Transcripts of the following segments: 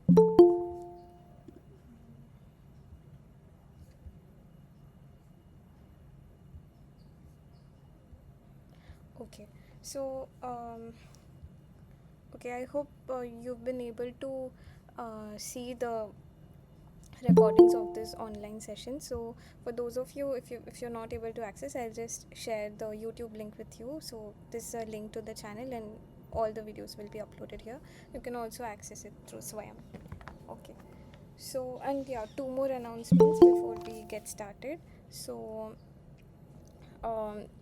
Okay, so okay, I hope you've been able to see the recordings of this online session. So for those of you, if you're not able to access, I'll just share the YouTube link with you. So this is a link to the channel, and all the videos will be uploaded here. You can also access it through Swayam. Okay. So, and yeah, two more announcements before we get started. So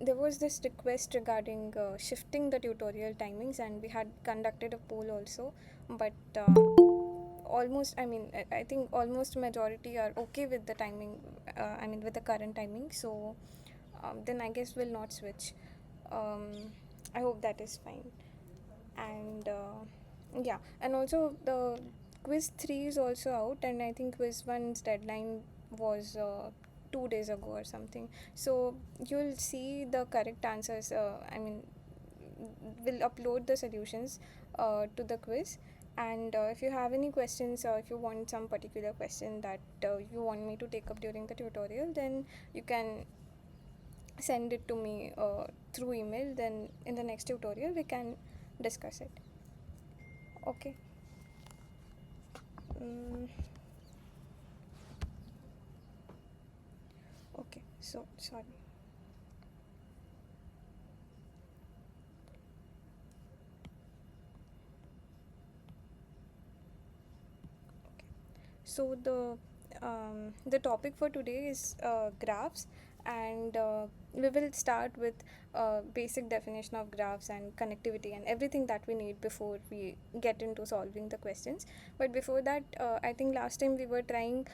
there was this request regarding shifting the tutorial timings, and we had conducted a poll also, but almost, I think almost majority are okay with the timing, with the current timing. So then I guess we'll not switch. um, I hope that is fine. And yeah, and also the quiz 3 is also out, and I think quiz 1's deadline was 2 days ago or something. So you'll see the correct answers. We'll upload the solutions to the quiz. And if you have any questions, or if you want some particular question that you want me to take up during the tutorial, then you can send it to me through email. Then in the next tutorial we can discuss it. Okay. mm, okay, so sorry. Okay, so the topic for today is graphs. And we will start with basic definition of graphs and connectivity and everything that we need before we get into solving the questions. But before that, I think last time we were trying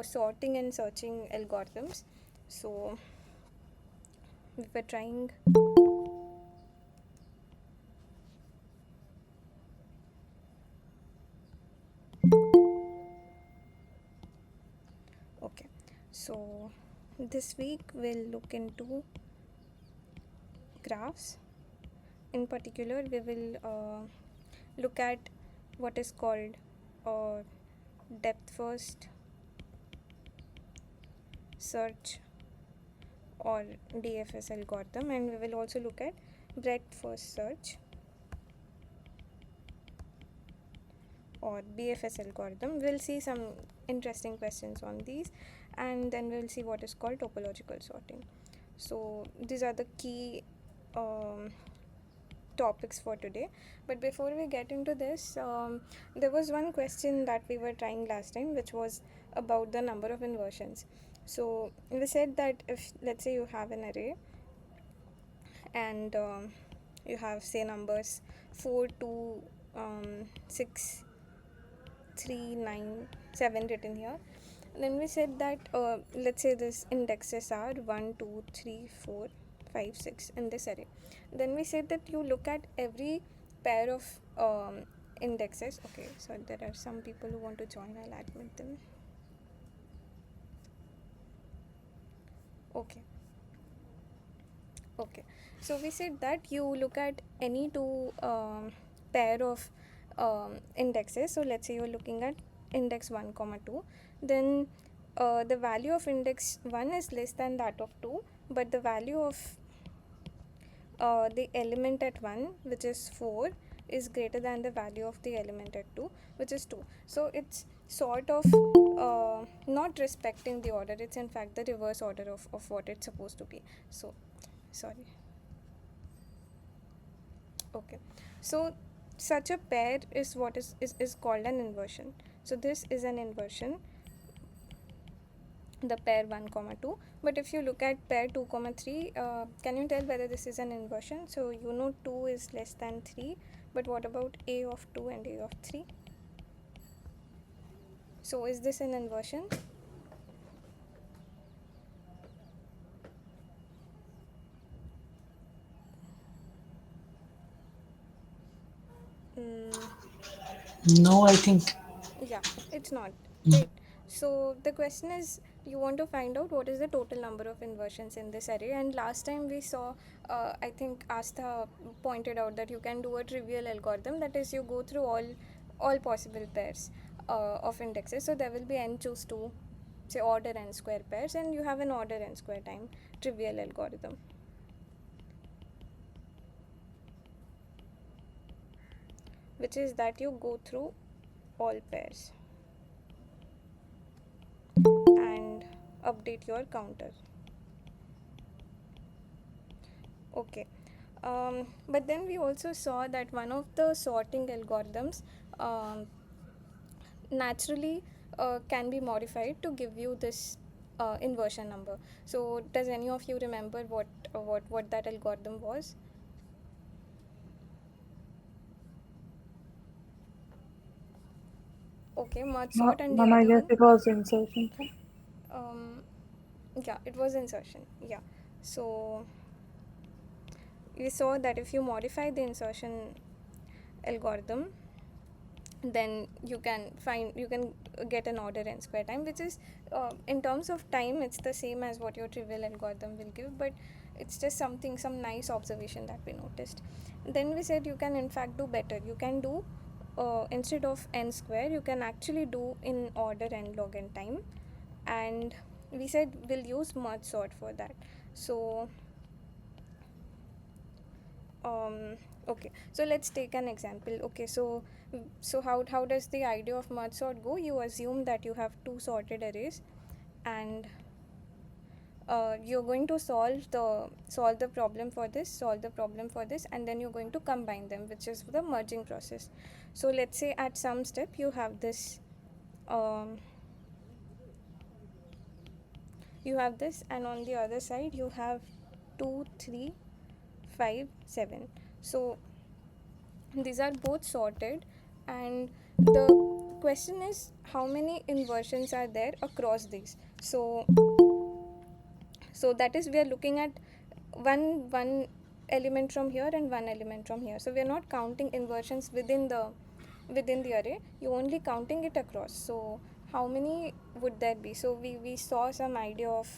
sorting and searching algorithms. So we were trying. Okay, so this week we'll look into graphs. In particular, we will look at what is called uh, depth first search, or DFS algorithm, and we will also look at breadth first search, or BFS algorithm. We'll see some interesting questions on these, and then we'll see what is called topological sorting. So these are the key um, topics for today. But before we get into this, there was one question that we were trying last time, which was about the number of inversions. So we said that if, let's say, you have an array, and you have, say, numbers 4, 2, 6, 3, 9, 7 written here. Then we said that let's say this indexes are 1, 2, 3, 4, 5, 6 in this array. Then we said that you look at every pair of indexes. Okay, so there are some people who want to join. I'll admit them. Okay. Okay, so we said that you look at any two pair of indexes. So let's say you're looking at index 1 comma 2. Then the value of index 1 is less than that of 2, but the value of the element at 1, which is 4, is greater than the value of the element at 2, which is 2. So it's sort of not respecting the order. It's in fact the reverse order of what it's supposed to be. So sorry. Okay, so such a pair is what is called an inversion. So this is an inversion, the pair 1 comma 2. But if you look at pair 2 comma 3, can you tell whether this is an inversion? So 2 is less than 3, but what about a of 2 and a of 3? So is this an inversion? mm, No, I think. yeah, it's not, Mm. right? So the question is, you want to find out what is the total number of inversions in this array. And last time we saw, I think Astha pointed out that you can do a trivial algorithm, that is, you go through all possible pairs. of indexes. So there will be n choose 2, say order n square pairs, and you have an order n square time trivial algorithm. Which is that you go through all pairs and update your counter. Okay. But then we also saw that one of the sorting algorithms um, naturally can be modified to give you this inversion number. So does any of you remember what that algorithm was? Okay, merge sort, and the Ma'am, I other guess one? it was insertion. um, yeah, it was insertion. Yeah. So we saw that if you modify the insertion algorithm, then you can get an order n square time, which is in terms of time it's the same as what your trivial algorithm will give, but it's just some nice observation that we noticed. Then we said you can in fact do better. You can do instead of n square, you can actually do in order n log n time, and we said we'll use merge sort for that. So um, okay, so let's take an example. Okay, so how does the idea of merge sort go? You assume that you have two sorted arrays, and you're going to solve the problem for this, and then you're going to combine them, which is the merging process. So let's say at some step you have this um, and on the other side you have 2 3 5 7. So these are both sorted, and the question is how many inversions are there across these. So that is, we are looking at one element from here and one element from here. So we are not counting inversions within the array, you only counting it across. So how many would that be? So we saw some idea of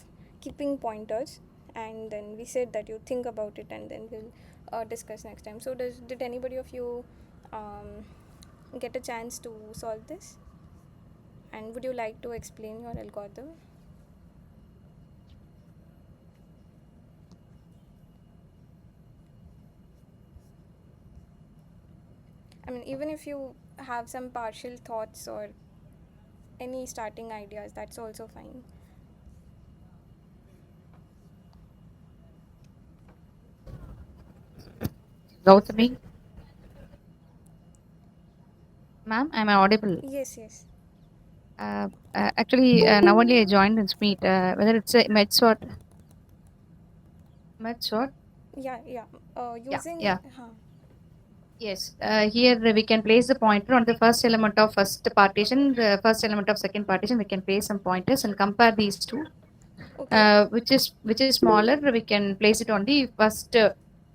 keeping pointers, and then we said that you think about it, and then we'll discuss next time. So did anybody of you um, get a chance to solve this, and would you like to explain your algorithm? I mean, even if you have some partial thoughts or any starting ideas, that's also fine. Gautami, ma'am, am I audible? Yes, yes. Actually, now only I joined this meet. Whether it's a med sort, Yeah, yeah. yeah, Using, yeah, yes. Here we can place the pointer on the first element of first partition, the first element of second partition. We can place some pointers and compare these two. okay, Which is smaller, we can place it on the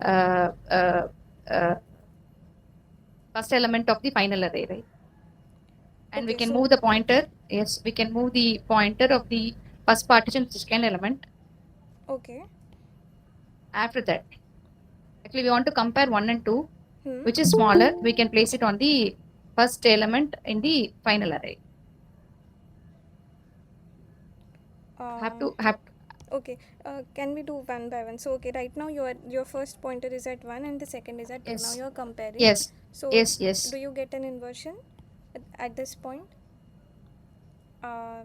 uh, uh, uh, first element of the final array, right? And we okay. can move So, the pointer. Yes, we can move the pointer of the first partition to second element. okay. After that, actually we want to compare 1 and 2, Hmm. which is smaller. We can place it on the first element in the final array. Have Um. to have Okay. Can we do one by one? So, okay. Right now, your first pointer is at 1, and the second is at 2. Now yes, you're comparing. yes, So, yes, yes. do you get an inversion at this point? Uh,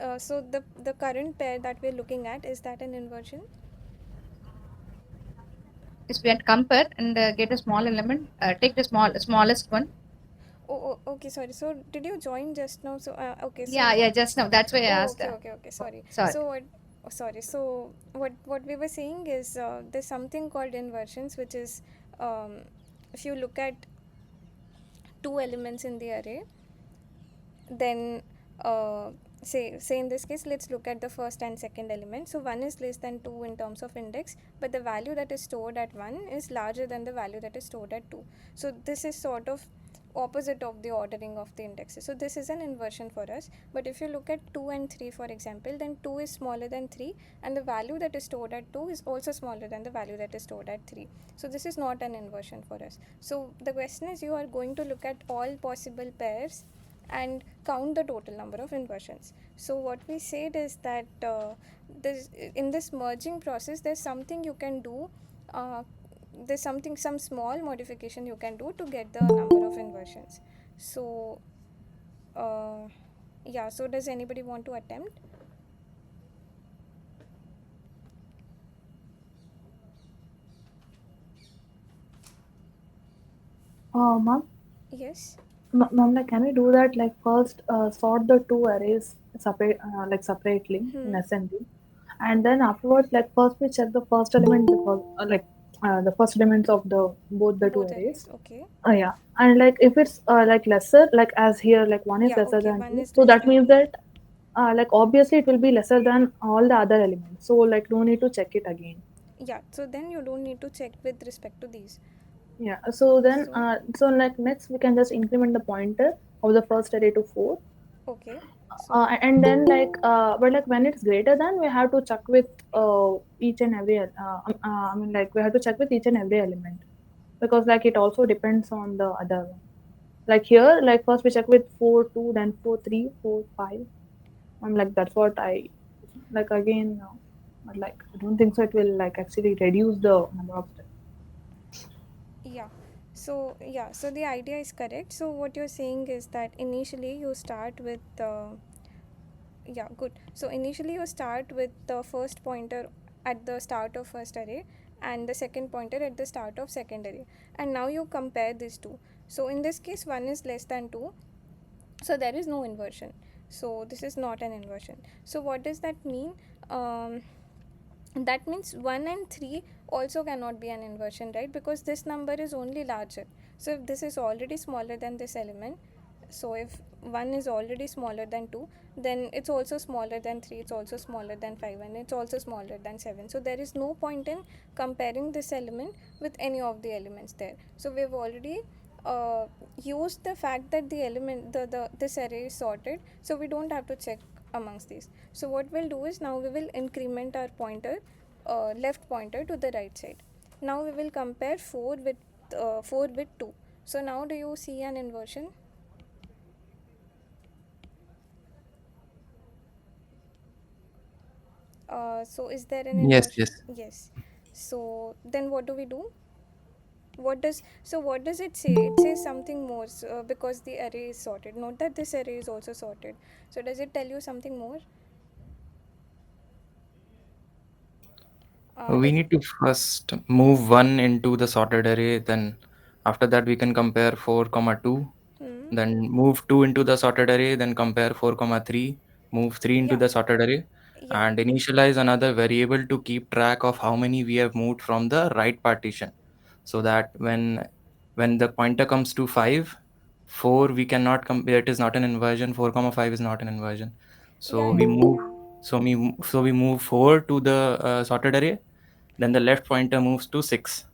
Uh, so the current pair that we're looking at, is that an inversion? yes, we can compare and get a small element. Take the smallest one. Okay, sorry. So did you join just now? So okay, Yeah, so yeah. Just now. That's why I oh, asked. okay. Sorry. Sorry. So what? Oh, sorry. So what we were saying is there's something called inversions, which is if you look at two elements in the array, then say in this case, let's look at the first and second element. So 1 is less than 2 in terms of index, but the value that is stored at 1 is larger than the value that is stored at 2. So this is sort of opposite of the ordering of the indexes. So this is an inversion for us. But if you look at 2 and 3 for example, then 2 is smaller than 3 and the value that is stored at 2 is also smaller than the value that is stored at 3. So this is not an inversion for us. So the question is, you are going to look at all possible pairs and count the total number of inversions. So what we said is that in this merging process there's something you can do, uh, some small modification you can do to get the number of inversions. So uh, yeah, so does anybody want to attempt? Ma'am, Yes. ma'am, like, can we do that? Like, first, sort the two arrays like separately in Hmm. assembly, and then afterwards, like, first we check the first element, the first elements of the both the two Both arrays. arrays, okay. Yeah, and like if it's like lesser, like as here, like one is Yeah, lesser okay, than one two, is so less that than means 2. that like obviously it will be lesser than all the other elements. So like no need to check it again. Yeah, so then you don't need to check with respect to these. Yeah. So then, So so like next we can just increment the pointer of the first array to 4, okay, so and then like but like when it's greater than, we have to check with each and every I mean like we have to check with each and every element, because like it also depends on the other one. Like here, like first we check with 4 2, then 4 3 4 5. I'm like that's what I like again. But like I don't think so. It will like actually reduce the number of steps. yeah, so the idea is correct. So what you're saying is that initially you start with yeah, good. So initially you start with the first pointer at the start of first array and the second pointer at the start of second array, and now you compare these two. So in this case 1 is less than 2, so there is no inversion. So this is not an inversion. So what does that mean? um, that means 1 and 3 also cannot be an inversion, right? Because this number is only larger. So if this is already smaller than this element, so if 1 is already smaller than 2, then it's also smaller than 3, it's also smaller than 5, and it's also smaller than 7. So there is no point in comparing this element with any of the elements there. So we've already uh, used the fact that the element the this array is sorted, so we don't have to check amongst these. So what we'll do is, now we will increment our pointer, left pointer to the right side. Now we will compare 4 with 2. So now do you see an inversion? So is there an Yes, inversion? yes. Yes. So then what do we do? What does it say? It says something more, because the array is sorted. Note that this array is also sorted. So does it tell you something more? We Does need to first move 1 into the sorted array, then after that we can compare 4 comma 2, hmm? then move 2 into the sorted array, then compare 4 comma 3, move 3 into Yeah, the sorted array, yeah, and initialize another variable to keep track of how many we have moved from the right partition, so that when the pointer comes to 5, 4 we cannot compare, it is not an inversion, 4 comma 5 is not an inversion. yeah, So we yeah, move yeah. so we move 4 to the sorted array, then the left pointer moves to 6.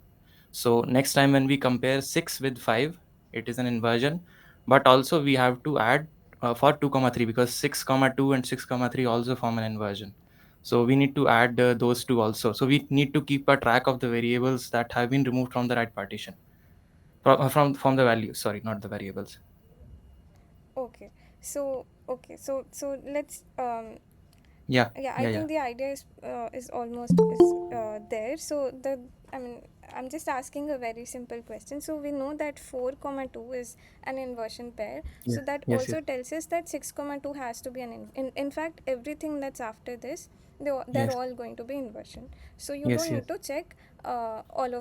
So next time when we compare 6 with 5, it is an inversion, but also we have to add for 2 comma 3, because 6 comma 2 and 6 comma 3 also form an inversion. So we need to add those two also. So we need to keep a track of the variables that have been removed from the right partition, from the values, sorry, not the variables. Okay. So let's Yeah, yeah, I yeah, yeah. think the idea is almost is there. So the I mean, I'm just asking a very simple question. So we know that 4 comma 2 is an inversion pair, so Yes, that yes, yes, also tells us that 6 comma 2 has to be in fact everything that's after this, they're yes, all going to be inversion. So you yes, don't yes. need to check Yeah, all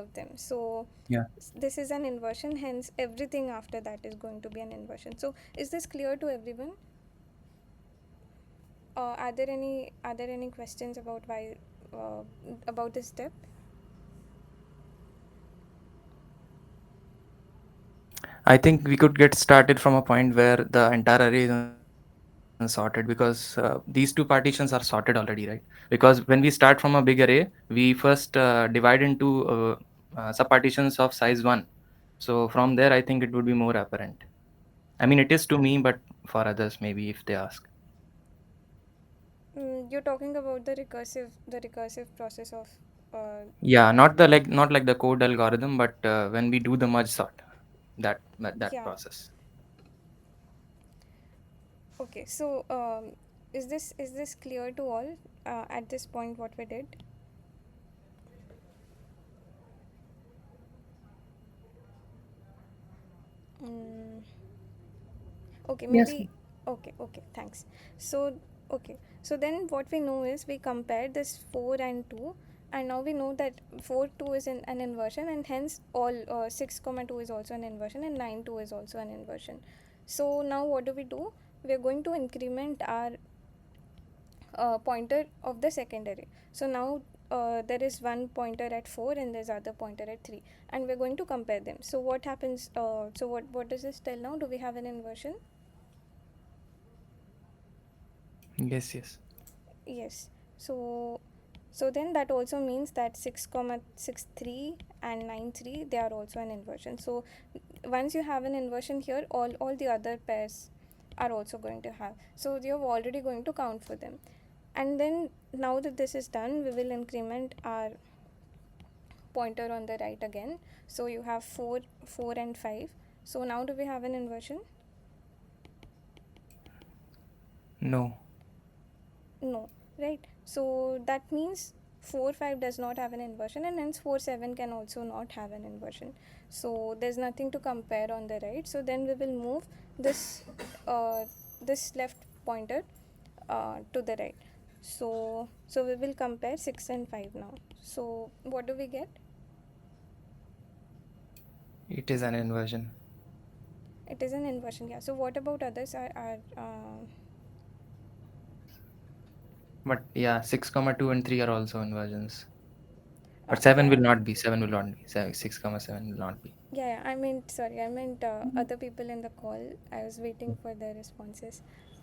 of them. So yeah. this is an inversion, hence everything after that is going to be an inversion. So is this clear to everyone? Are there any questions about why uh, about this step? I think we could get started from a point where the entire array is unsorted, because these two partitions are sorted already, right? Because when we start from a big array, we first divide into subpartitions of size 1. So from there, I think it would be more apparent. I mean, it is to me, but for others, maybe if they ask. You're talking about the recursive process of Yeah, not like the code algorithm, but when we do the merge sort, that yeah. process. Okay, so is this clear to all at this point what we did? Mm, okay, Yes, maybe. Okay, thanks. So okay, so then what we know is we compare this 4 and 2, and now we know that 4 2 is an inversion, and hence all 6 comma 2 is also an inversion, and 9 2 is also an inversion. So now what do? We are going to increment our pointer of the second array. So now there is one pointer at 4 and there's other pointer at 3, and we're going to compare them. So what happens? So what does this tell now? Do we have an inversion? Yes, yes. Yes. So then that also means that 6 comma 6 3 and 9 3, they are also an inversion. So once you have an inversion here, all the other pairs are also going to have. So you're already going to count for them. And then now that this is done, we will increment our pointer on the right again. So you have 4 4 and 5. So now do we have an inversion? No. No, right? So that means 4 5 does not have an inversion, and hence 4 7 can also not have an inversion. So there's nothing to compare on the right. So then we will move this uh, this left pointer to the right. So we will compare 6 and 5 now. So what do we get? It is an inversion. It is an inversion, yeah. So what about others But yeah, 6 comma 2 and 3 are also inversions. But 7 will yeah. not be. 7 will not be. 6 comma 7 will not be. Yeah, I meant other people in the call. I was waiting for their responses.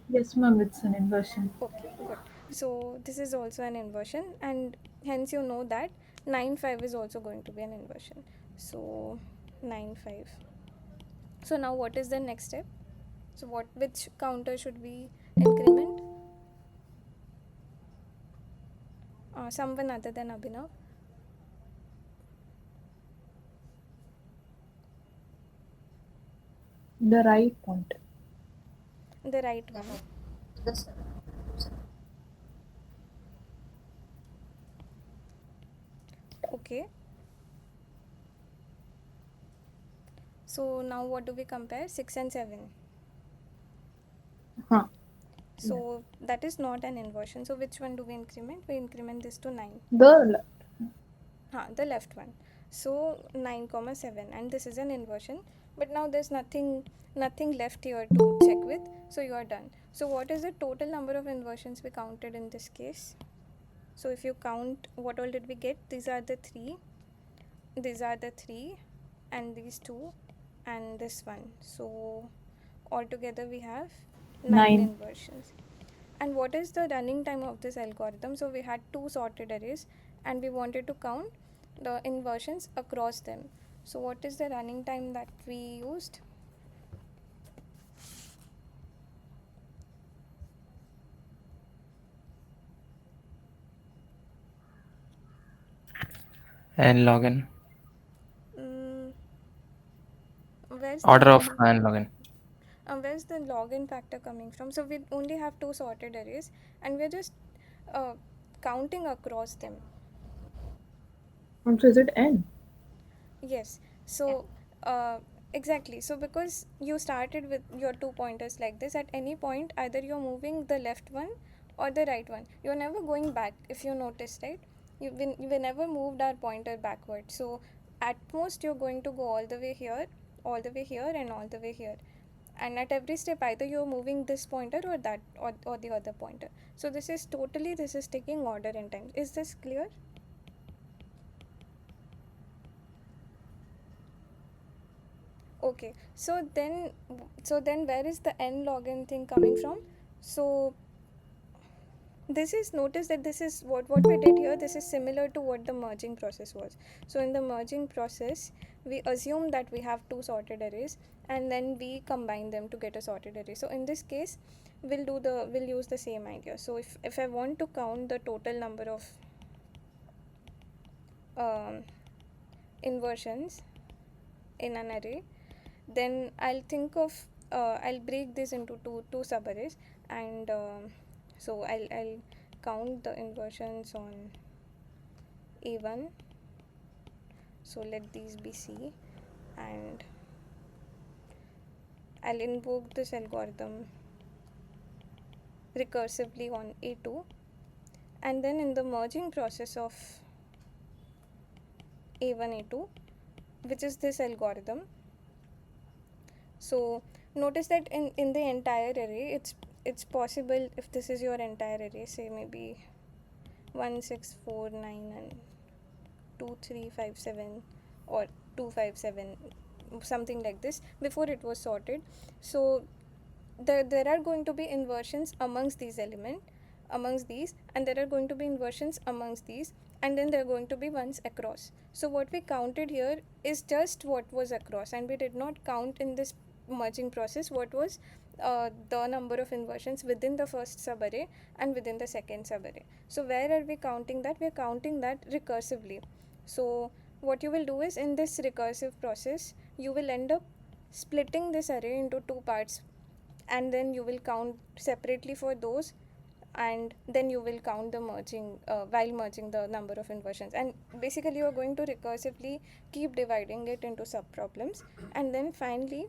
yes, ma'am. It's an inversion. Okay, good. So this is also an inversion, and hence you know that 9 5 is also going to be an inversion. So 9 5. So now what is the next step? So which counter should we increment? Someone other than Abhinav. The right point. The right one. This Okay. So now what do we compare? 6 and 7. Huh. So that is not an inversion. So which one do we increment? We increment this to 9. The The left one. So 9 comma 7, and this is an inversion. But now there's nothing left here to check with. So you are done. So what is the total number of inversions we counted in this case? So if you count, what all did we get? These are the three, and these two, and this one. So altogether we have 9 9. inversions. And what is the running time of this algorithm? So we had two sorted arrays, and we wanted to count the inversions across them. So what is the running time that we used? And login. Mm, where's the Order of login? and login. Where's the login factor coming from? So we only have two sorted arrays, and we're just uh, counting across them. So is it n? Yes. So exactly. So because you started with your two pointers like this, at any point either you're moving the left one or the right one. You're never going back. If you notice, right? We never moved our pointer backward. So at most you're going to go all the way here, all the way here, and all the way here. And at every step, either you're moving this pointer or that, or the other pointer. So this is taking order in time. Is this clear? Okay, so then where is the n login thing coming from? So this is, notice that this is what we did here. This is similar to what the merging process was. So in the merging process, we assume that we have two sorted arrays and then we combine them to get a sorted array. So in this case we'll use the same idea. So if I want to count the total number of inversions in an array, then I'll think of I'll break this into two subarrays, and so I'll count the inversions on A1. So let these be C, and I'll invoke this algorithm recursively on A2, and then in the merging process of A1 A2, which is this algorithm, so notice that in the entire array it's possible, if this is your entire array, say maybe 1 6 4 9 and 2 3 5 7 or 2 5 7, something like this, before it was sorted. So there are going to be inversions amongst these and there are going to be inversions amongst these, and then there are going to be ones across. So what we counted here is just what was across, and we did not count in this merging process what was the number of inversions within the first subarray and within the second subarray. So where are we counting that? We are counting that recursively. So what you will do is, in this recursive process, you will end up splitting this array into two parts, and then you will count separately for those, and then you will count the merging while merging the number of inversions, and basically you are going to recursively keep dividing it into subproblems, and then finally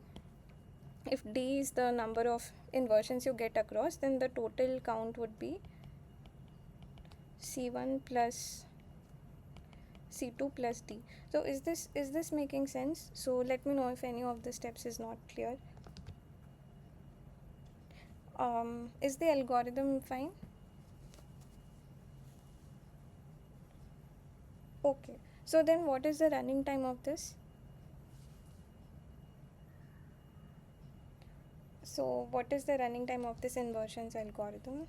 if D is the number of inversions you get across, then the total count would be C1 plus C2 plus D. So is this making sense? So let me know if any of the steps is not clear. Is the algorithm fine? Okay, so then what is the running time of this? So what is the running time of this inversions algorithm?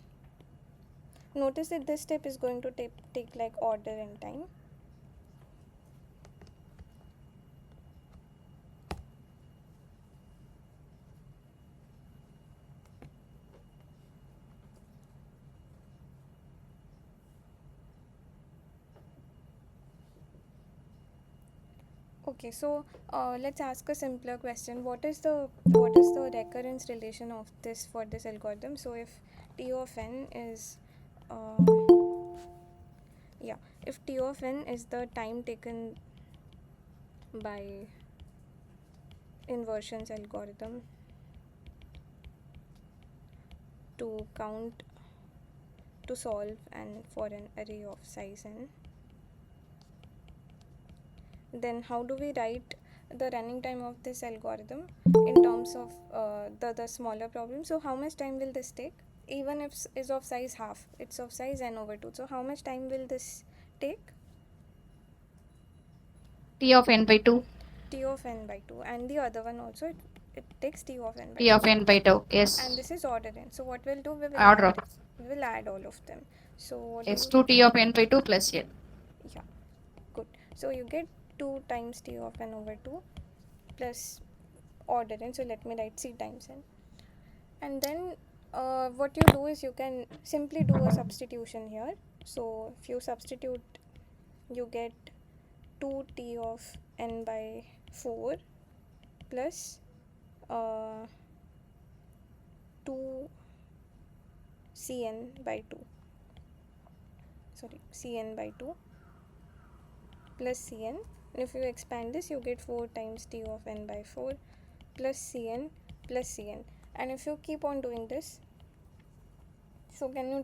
Notice that this step is going to take like order and time. Okay, so let's ask a simpler question. What is the recurrence relation of this for this algorithm? So if T of n is if T of n is the time taken by inversions algorithm to solve and for an array of size n, then how do we write the running time of this algorithm in terms of the smaller problem? So how much time will this take? Even if is of size half, it's of size n over 2, so how much time will this take? T of n by 2. T of n by 2, and the other one also it takes T of n by T 2. of n by 2, yes. And this is order n. So what we'll do, we will add all of them. So what Yes, do 2T of n by 2 plus n. Yeah, good. So you get 2 times T of n over 2 plus order n. So let me write C times n. And then what you do is you can simply do a substitution here. So if you substitute, you get 2T of n by 4 plus 2 Cn by 2. Sorry, Cn by 2 plus Cn. And if you expand this, you get 4 times T of n by 4 plus Cn plus Cn. And if you keep on doing this, so can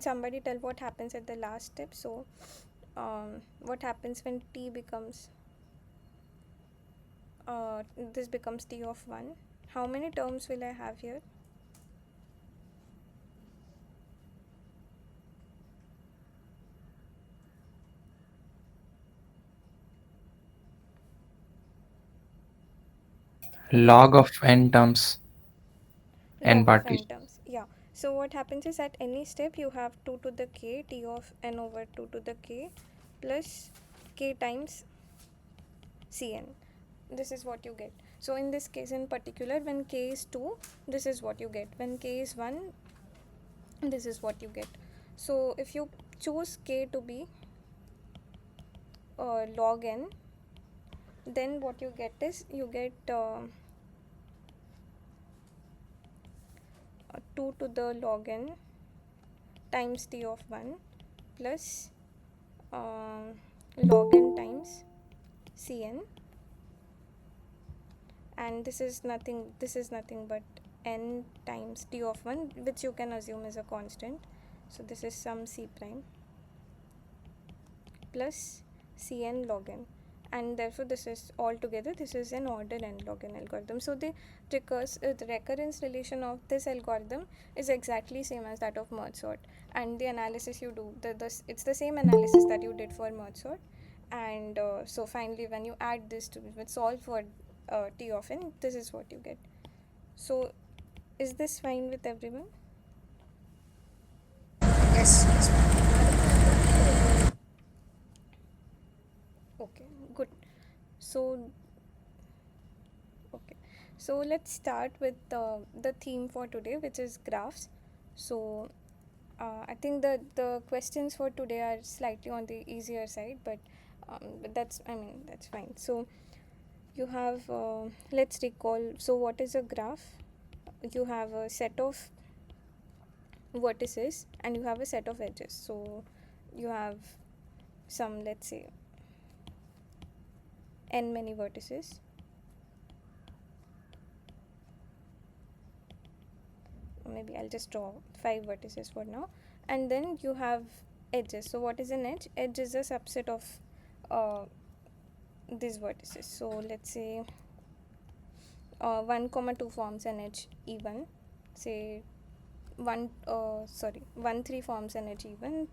somebody tell what happens at the last step? So what happens when T becomes this becomes T of 1? How many terms will I have here? Log of n terms, n Log of n partition. terms. Yeah. So what happens is, at any step you have 2 to the k T of n over 2 to the k plus k times Cn. This is what you get. So in this case in particular, when k is 2, this is what you get. When k is 1, this is what you get. So if you choose k to be log n, then what you get is you get 2 to the log n times t of 1 plus log n times Cn, and this is nothing but n times t of 1, which you can assume is a constant. So this is some c prime plus Cn log n, and therefore this is altogether, this is an order n log n algorithm. So the recurrence relation of this algorithm is exactly same as that of merge sort, and the analysis you do, it's the same analysis that you did for merge sort. And so finally when you add this to solve for t of n, this is what you get. So is this fine with everyone? Yes. Okay, good. So let's start with the theme for today, which is graphs. So I think the questions for today are slightly on the easier side, but that's fine. So you have let's recall. So what is a graph? You have a set of vertices and you have a set of edges. So you have some, let's say, n many vertices, maybe I'll just draw 5 vertices for now, and then you have edges. So what is an edge? Edge is a subset of these vertices. So let's say 1 comma 2 forms an edge E1, say 1 3 forms an edge E1,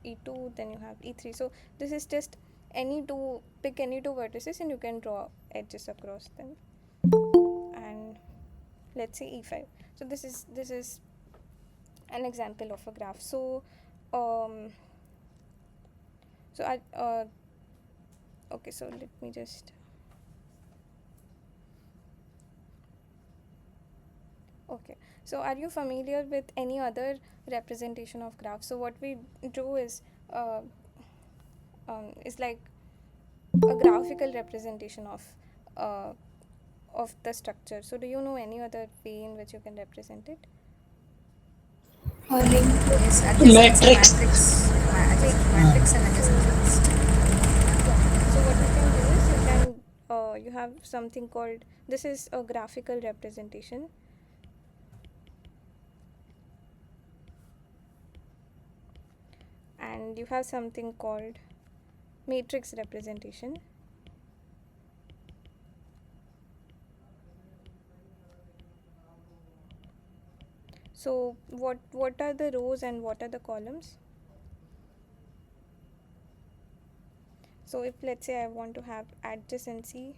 E2, then you have E3. So this is just pick any two vertices and you can draw edges across them. And let's say E5. So this is an example of a graph. So okay, so let me just okay. So are you familiar with any other representation of graphs? So what we do is like a graphical representation of the structure. So do you know any other way in which you can represent it? Yes, Matrix. matrix and adjacencies. So what you can do is you have something called, this is a graphical representation. And you have something called matrix representation. So what are the rows and what are the columns? So if let's say I want to have adjacency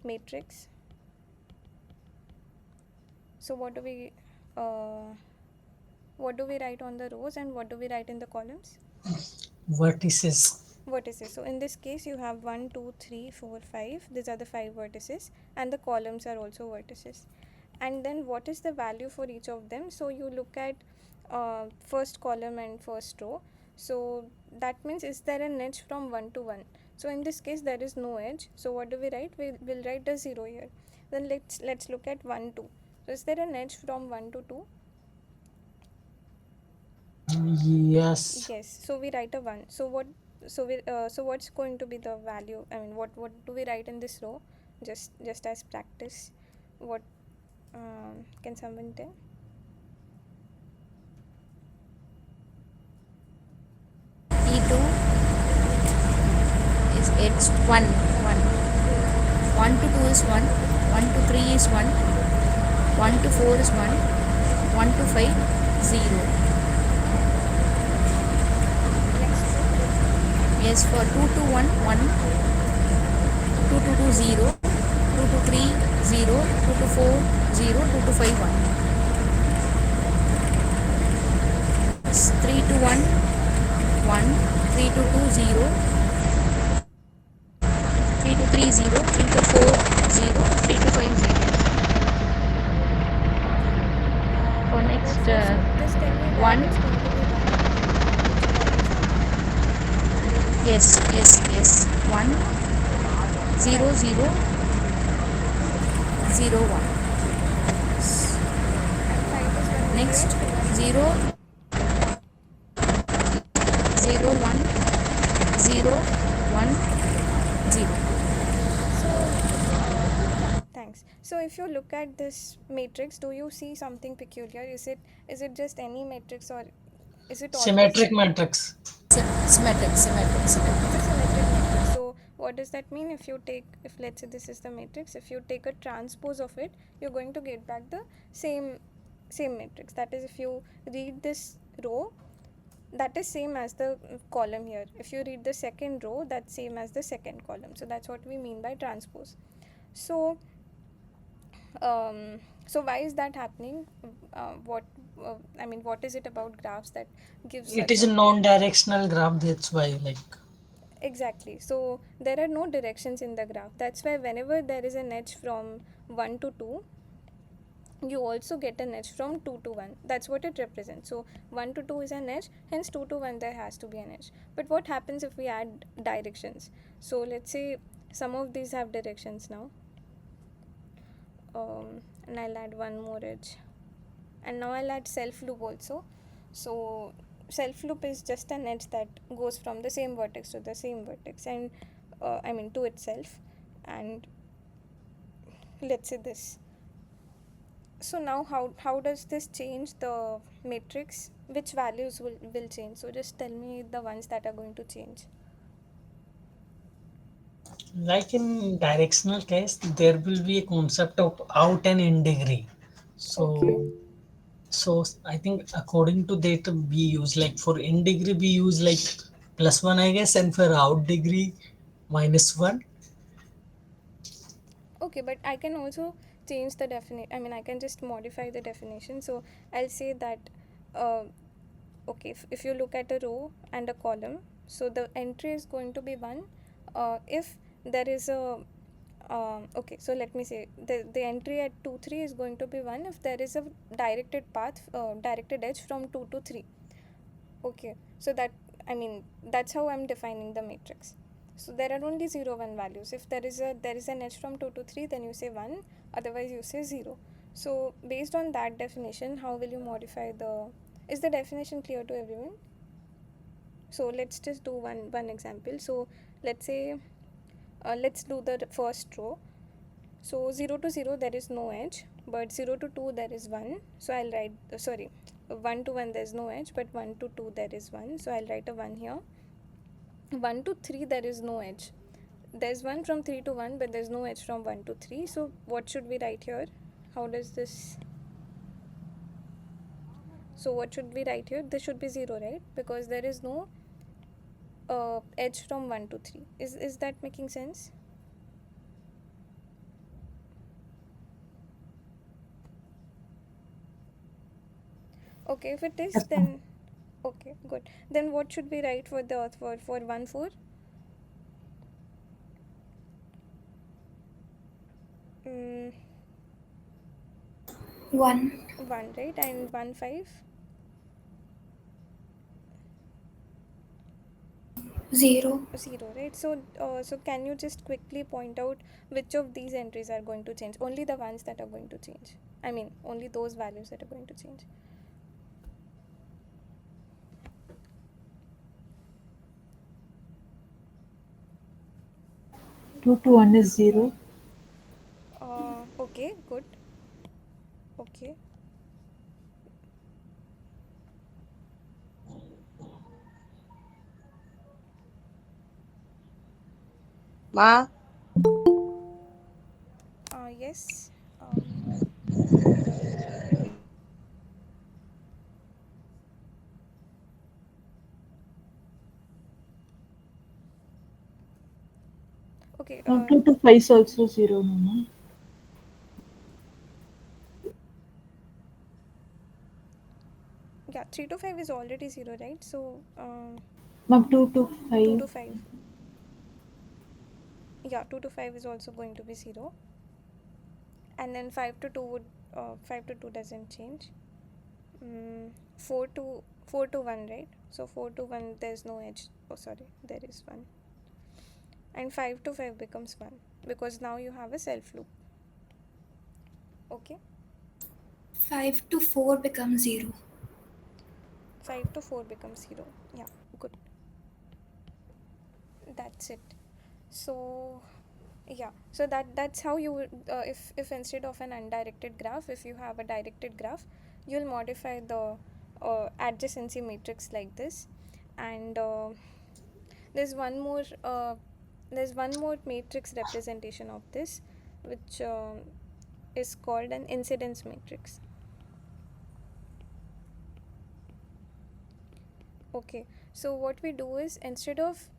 matrix, so what do we write on the rows and what do we write in the columns? Vertices. So in this case you have 1 2 3 4 5, these are the 5 vertices, and the columns are also vertices. And then what is the value for each of them? So you look at first column and first row. So that means, is there an edge from 1 to 1? So in this case there is no edge, so what do we write? We'll write the 0 here. Then let's look at 1 2. So is there an edge from 1 to 2? Yes. Yes, so we write a 1. So what's going to be the value? I mean, what do we write in this row? Just as practice, what can someone tell? E2 is edge 1. 1 to 2 is 1. 1 to 3 is 1. 1 to 4 is 1. 1 to 5 0. Yes, for 2 to 1 1. 2 to 2 0. 2 to 3 0. 2 to 4 0. 2 to 5 1. 3 to 1 1. 3 to 2 0. 3 0 into 4 0 3 to 5 0. For Number next 4, so just tell me where 1. it's going to be 1, which column sorting. Yes. 1 0 5. 0 0 1. And 5 is 1 Next everywhere, so 1 0. 0 0 1 0 1 0. So, thanks. So, if you look at this matrix, do you see something peculiar? Is it just any matrix, or is it always Symmetric matrix. Symmetric. it's a symmetric matrix? So, what does that mean? If let's say this is the matrix, if you take a transpose of it, you're going to get back the same matrix. That is, if you read this row, that is same as the column here. If you read the second row, that's same as the second column. So that's what we mean by transpose. So so why is that happening? What is it about graphs that gives It such is a a non-directional graph. That's why, like, exactly? So there are no directions in the graph. That's why whenever there is an edge from 1 to 2, you also get an edge from 2 to 1. That's what it represents. So 1 to 2 is an edge, hence 2 to 1 there has to be an edge. But what happens if we add directions? So let's say some of these have directions now, and I'll add one more edge, and now I'll add self loop also. So self loop is just an edge that goes from the same vertex to the same vertex, and to itself. And let's say this. So now how does this change the matrix? Which values will change? So just tell me the ones that are going to change. in directional case, there will be a concept of out and in degree. Okay. So I think according to that we use, like, for in degree we use like +1, I guess, and for out degree -1. Okay, but I can also change the definition. I can just modify the definition. So I'll say that, uh, okay, if you look at a row and a column, so the entry is going to be 1 if there is a okay, so let me say the entry at 2 3 is going to be 1 if there is a directed path, directed edge from 2 to 3. Okay, so that's how I'm defining the matrix. So there are only 0 1 values. If there is an edge from 2 to 3, then you say 1, otherwise you say 0. So based on that definition, how will you modify the, is the definition clear to everyone? So let's just do one example. So let's say let's do the first row. So 0 to 0 there is no edge, but 0 to 2 there is 1. So I'll write, 1 to 1 there is no edge, but 1 to 2 there is 1. So I'll write a 1 here. 1 to 3 there is no edge. There's 1 from 3 to 1, but there's no edge from 1 to 3. So what should we write here? How does this... So what should we write here? This should be 0, right? Because there is no edge from 1 to 3. Is that making sense? Okay, if it is, then okay, good. Then what should we write for the for 1 4? 1 1, right? And 1 5? 0 0, right? So can you just quickly point out which of these entries are going to change? Only the ones that are going to change. Only those values that are going to change. 2 to 1 is 0. Okay, good. Okay. Ma, Yes. Okay. 2 to 5 is also 0, Mama. Yeah, 3 to 5 is already 0, right? So Ma'am, 2 to 2 5. to 5. yeah, 2 to 5 is also going to be 0, and then 5 to 2 would 5 to 2 doesn't change. 4 to 1, right? So 4 to 1 there's no edge. Oh, sorry, there is 1. And 5 to 5 becomes 1 because now you have a self loop. Okay, 5 to 4 becomes 0. 5 to 4 becomes 0. Yeah, good. That's it. So yeah, so that's how you would if instead of an undirected graph, if you have a directed graph, you'll modify the adjacency matrix like this. And there's one more matrix representation of this, which is called an incidence matrix. Okay, so what we do is, instead of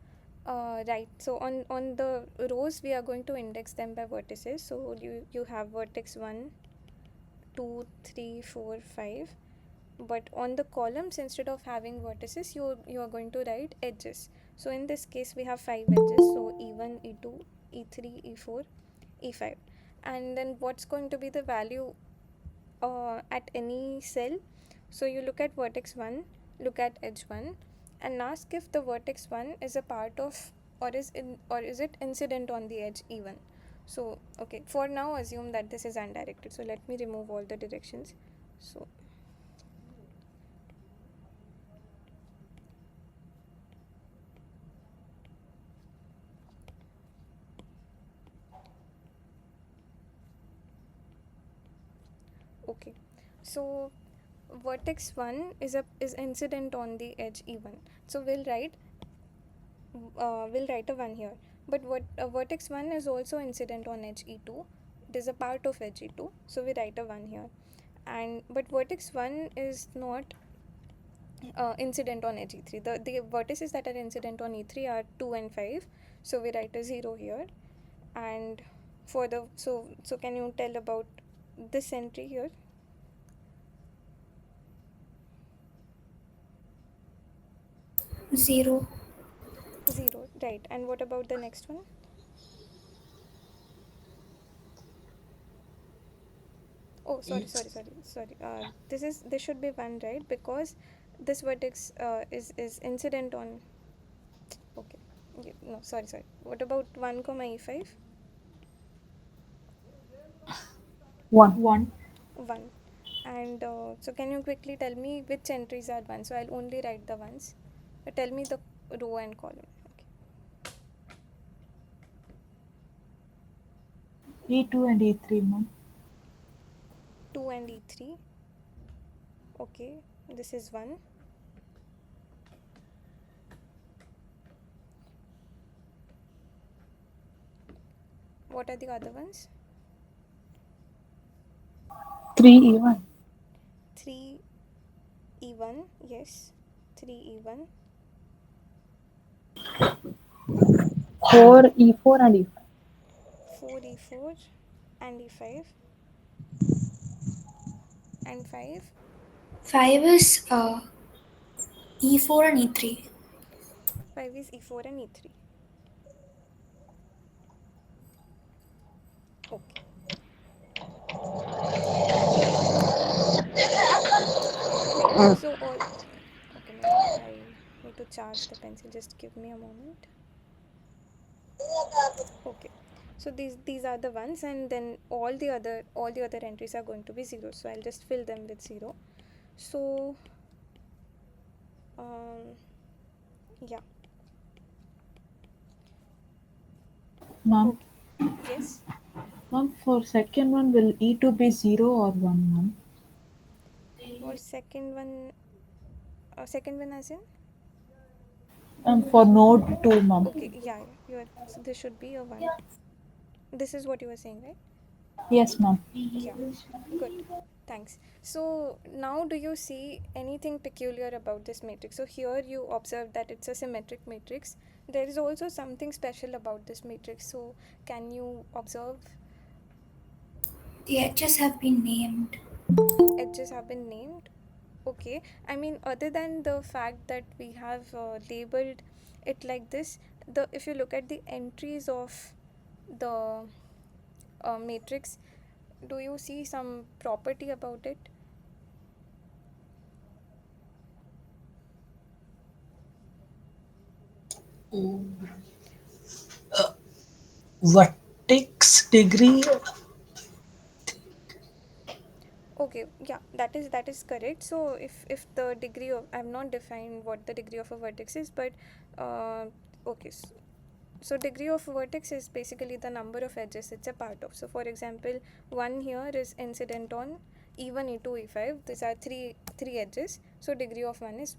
right, so on the rows we are going to index them by vertices. So you have vertex 1, 2, 3, 4, 5. But on the columns, instead of having vertices, you are going to write edges. So in this case we have 5 edges, so e1, e2, e3, e4, e5. And then what's going to be the value at any cell? So you look at vertex 1, look at edge 1, and ask if the vertex 1 is a part of, or is it incident on the edge e1. So okay, for now assume that this is undirected, so let me remove all the directions. So okay, so vertex 1 is incident on the edge e1, so we'll write a 1 here. But what vertex 1 is also incident on edge e2, it is a part of edge e2, so we write a 1 here. And but vertex 1 is not incident on edge e3. The vertices that are incident on e3 are 2 and 5, so we write a 0 here. And for the so can you tell about this entry here? 0. 0, right. And what about the next one? Oh, sorry. This should be 1, right? Because this vertex is incident on. Okay. No, sorry. What about 1 comma e5? 1. 1. 1. And so can you quickly tell me which entries are 1? So I'll only write the ones. Tell me the row and column. Okay. E2 and E3, ma'am. 2 and e3. Okay, this is 1. What are the other ones? 3 E1. 3 e1, yes. 3 e1. 4 E4 and E5. 4 e4 and e5. And 5. 5 is E4 and E3. 5 is e4 and e3. Okay. Okay, so all. Okay, minute. I need to charge the pencil. Just give me a moment. Okay. So these are the ones, and then all the other entries are going to be 0. So I'll just fill them with 0. So yeah. Ma'am. Okay. Yes. Ma'am, for second one, will E2 be 0 or 1, ma'am? For second one as in. For node 2, ma'am. Okay. Yeah. So this should be a 1. This is what you were saying, right? Yes, ma'am. Yeah. Good. Thanks. So now do you see anything peculiar about this matrix? So here you observe that it's a symmetric matrix. There is also something special about this matrix. So can you observe? The edges have been named. Edges have been named. Okay. I mean, other than the fact that we have labeled it like this, if you look at the entries of the matrix, do you see some property about it? Vertex degree. Okay, yeah, that is correct. So if the degree of, I've not defined what the degree of a vertex is, but okay, so degree of vertex is basically the number of edges it's a part of. So for example, 1 here is incident on E1, E2, E5. These are three edges, so degree of 1 is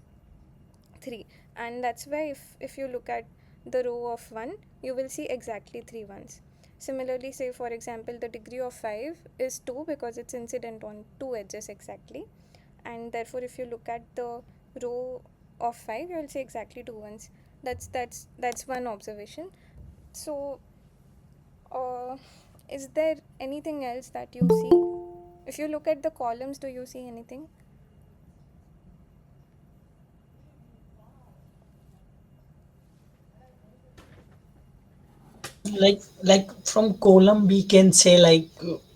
3. And that's why if you look at the row of 1, you will see exactly 3 ones. Similarly, say for example, the degree of 5 is 2 because it's incident on 2 edges exactly, and therefore if you look at the row of 5, you will see exactly 2 ones. That's one observation. So is there anything else that you see? If you look at the columns, do you see anything? Like from column we can say like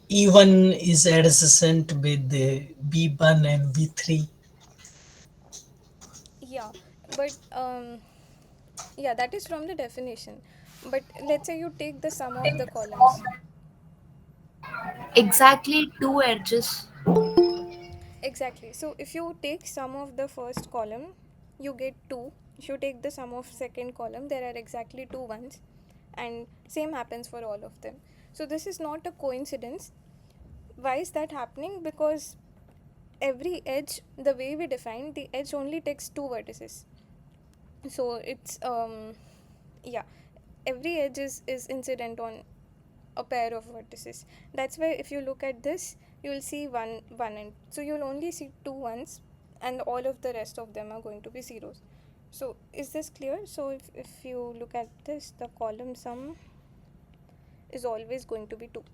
E1 is adjacent with the B1 and B3. Yeah, but yeah, that is from the definition. But let's say you take the sum of the columns. Exactly two edges. Exactly. So if you take sum of the first column, you get 2. If you take the sum of second column, there are exactly 2 ones, and same happens for all of them. So this is not a coincidence. Why is that happening? Because every edge, the way we define the edge, only takes 2 vertices. So it's yeah, every edge is incident on a pair of vertices. That's why if you look at this, you will see one end, so you'll only see 2 ones, and all of the rest of them are going to be zeros. So is this clear? So if you look at this, the column sum is always going to be 2.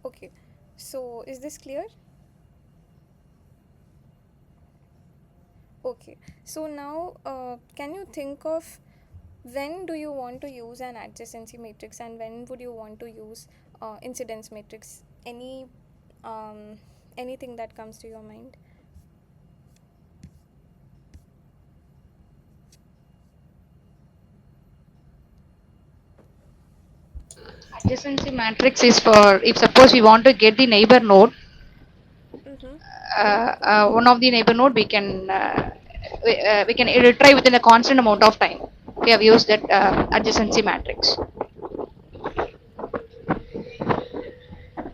Okay, so is this clear? Okay, so now can you think of when do you want to use an adjacency matrix and when would you want to use incidence matrix? Um, anything that comes to your mind? Adjacency matrix is for if suppose we want to get the neighbor node, Mm-hmm. one of the neighbor node we can retry within a constant amount of time. We have used that adjacency matrix.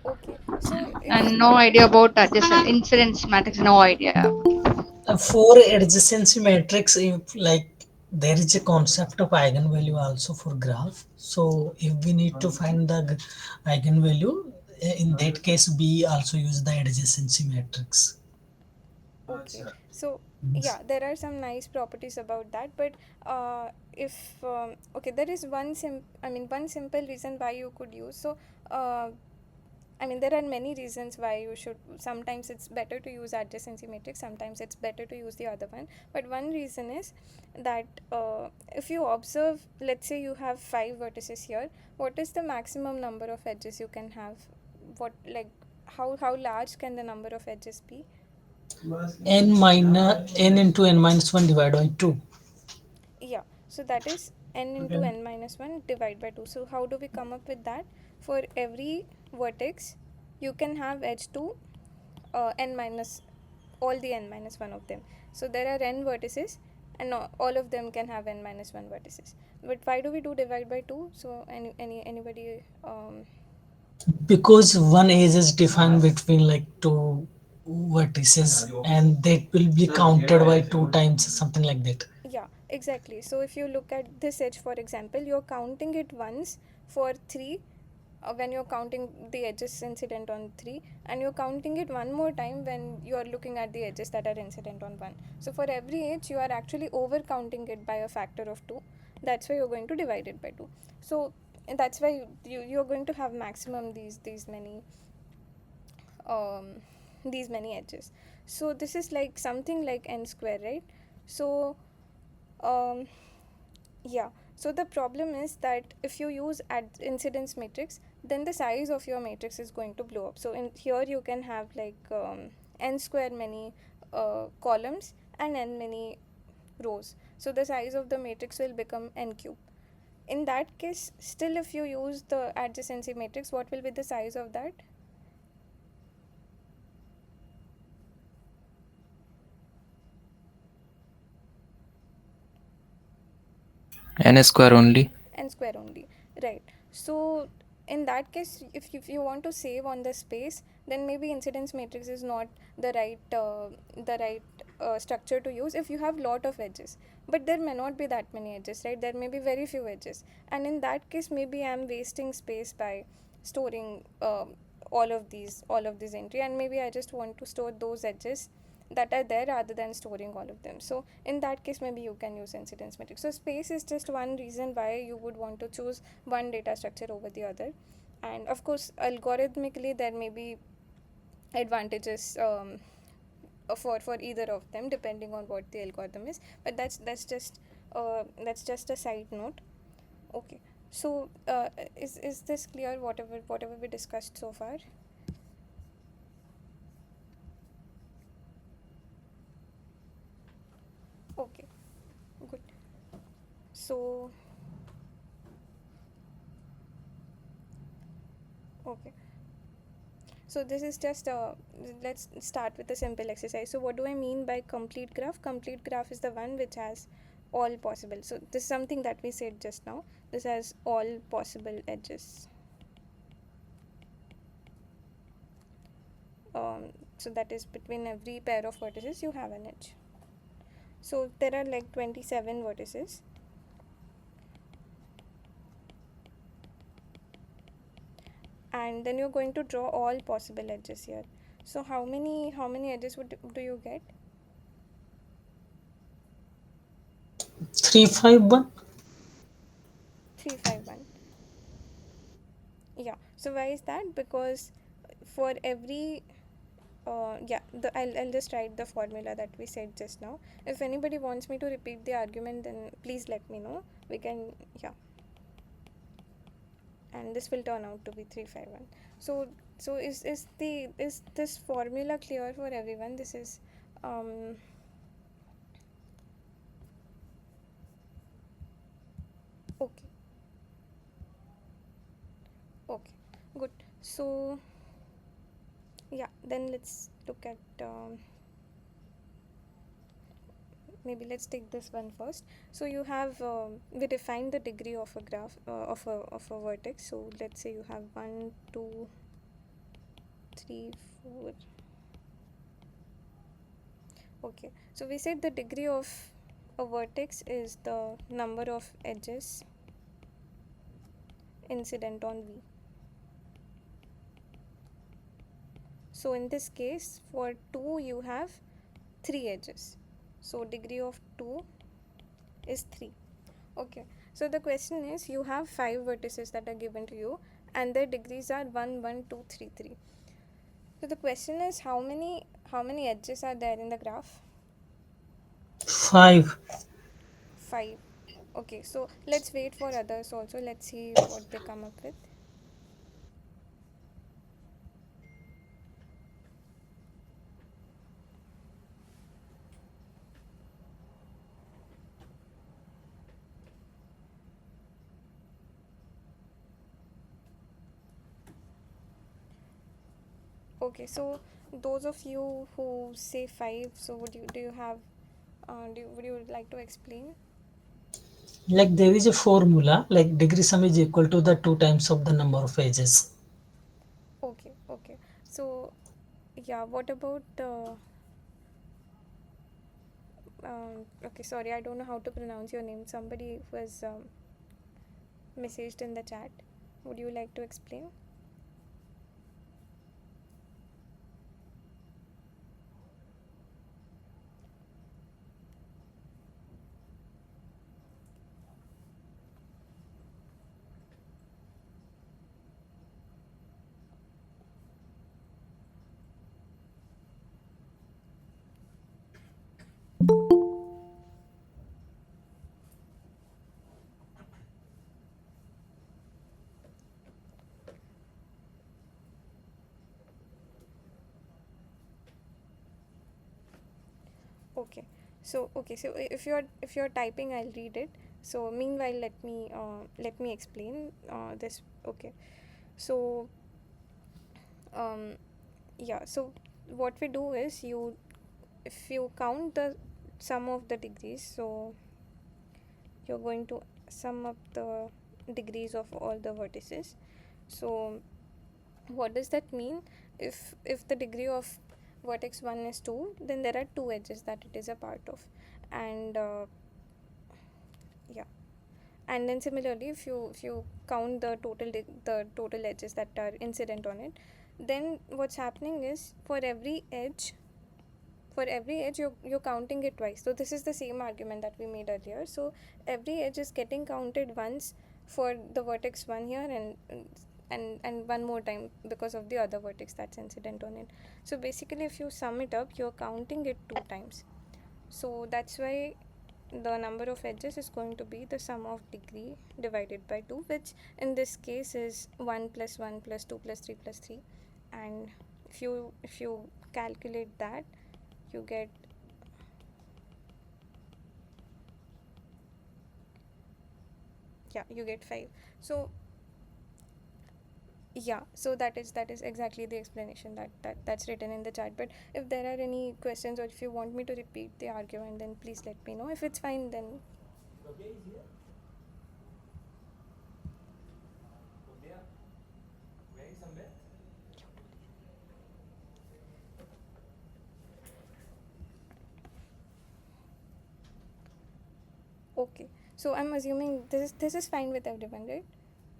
Okay, so if And no idea about adjacent incidence matrix. No idea. For adjacency matrix, if like there is a concept of eigenvalue also for graph. So if we need to find the eigenvalue, in that case we also use the adjacency matrix. okay, so yeah, there are some nice properties about that, but if okay, there is one simple reason why you could use. So uh, I mean, there are many reasons why you should. Sometimes it's better to use adjacency matrix, sometimes it's better to use the other one. But one reason is that if you observe, let's say you have 5 vertices here, what is the maximum number of edges you can have? What, like, how large can the number of edges be? N into n minus 1 divided by 2. Yeah, so that is n into n minus 1 divided by 2. So how do we come up with that? For every vertex, you can have edge to n minus all the n minus 1 of them. So there are n vertices, and all of them can have n minus 1 vertices. But why do we do divide by 2? So anybody Because one edge is defined between like two vertices and that will be counted by 2 times, something like that. yeah, exactly. So if you look at this edge, for example, you're counting it once for 3, when you're counting the edges incident on 3, and you're counting it one more time when you're looking at the edges that are incident on 1. So for every edge, you are actually over counting it by a factor of 2. That's why you're going to divide it by 2. So that's why you're going to have maximum um, these many edges. So this is like something like n square, right? So yeah, So the problem is that if you use incidence matrix, then the size of your matrix is going to blow up. So in here you can have like n square many columns and n many rows. So the size of the matrix will become n cube. In that case, still if you use the adjacency matrix, what will be the size of that? N square only. N square only, right? So in that case, if you want to save on the space, then maybe incidence matrix is not the right structure to use if you have lot of edges. But there may not be that many edges, right? There may be very few edges, and in that case maybe I'm wasting space by storing all of these entry, and maybe I just want to store those edges that are there rather than storing all of them. So in that case maybe you can use incidence matrix. So space is just one reason why you would want to choose one data structure over the other. And of course algorithmically there may be advantages for either of them depending on what the algorithm is, but that's just a side note. Okay, so is this clear, whatever we discussed so far? Okay, good. So okay, so this is just let's start with a simple exercise. So what do I mean by complete graph? Complete graph is the one which has all possible, so this is something that we said just now, this has all possible edges. So that is between every pair of vertices you have an edge. So there are like 27 vertices, and then you're going to draw all possible edges here. So how many edges do you get? 351. 351. Yeah, so why is that? Because for every I'll just write the formula that we said just now. If anybody wants me to repeat the argument, then please let me know. We can, yeah. And this will turn out to be 351. So is this formula clear for everyone? This is okay. Okay, good. So yeah, then let's look at maybe let's take this one first. So you have we defined the degree of a graph of a vertex. So let's say you have 1 2 3 4. Okay, so we said the degree of a vertex is the number of edges incident on V. So in this case for 2 you have 3 edges, so degree of 2 is 3. Okay, so the question is you have 5 vertices that are given to you and their degrees are 1 1 2 3 3. So the question is how many edges are there in the graph? 5. 5. Okay, so let's wait for others also, let's see what they come up with. Okay, so those of you who say 5, so do you have would you like to explain? Like there is a formula, like degree sum is equal to the 2 times of the number of edges. Okay, okay. So yeah, what about okay, sorry, I don't know how to pronounce your name. Somebody was messaged in the chat. Would you like to explain? Okay. So if you're typing, I'll read it. So meanwhile, let me explain this. Okay. So um, yeah. So what we do is if you count the sum of the degrees, so you're going to sum up the degrees of all the vertices. So what does that mean? If the degree of vertex 1 is 2, then there are two edges that it is a part of. And yeah, and then similarly, if you count the total edges that are incident on it, then what's happening is for every edge you're counting it twice. So this is the same argument that we made earlier. So every edge is getting counted once for the vertex 1 here, and one more time because of the other vertex that's incident on it. So basically, if you sum it up, you're counting it two times. So that's why the number of edges is going to be the sum of degree divided by 2, which in this case is 1 plus 1 plus 2 plus 3 plus 3. And if you calculate that, you get you get 5. So yeah, so that is exactly the explanation that's written in the chat. But if there are any questions, or if you want me to repeat the argument, then please let me know. If it's fine, then okay. So I'm assuming this is fine with everyone, right?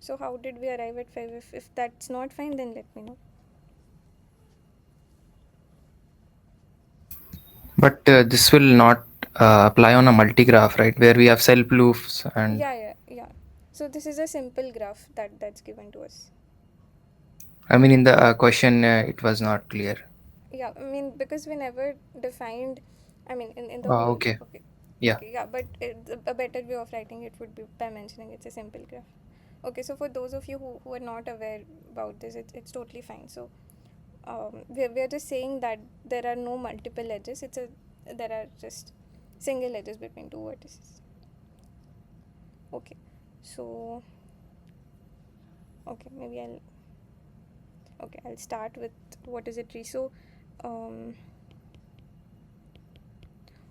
So how did we arrive at 5? If that's not fine, then let me know. But this will not apply on a multi-graph, right? Where we have self loops and Yeah. So this is a simple graph that's given to us. I mean in the question it was not clear. Yeah, I mean, because we never defined, I mean, in the whole, Okay. okay. Yeah. Okay, yeah, but a better way of writing it would be by mentioning it's a simple graph. Okay, so for those of you who are not aware about this, it's totally fine. So we're just saying that there are no multiple edges. There are just single edges between two vertices. Okay, so okay, I'll start with what is a tree. So um,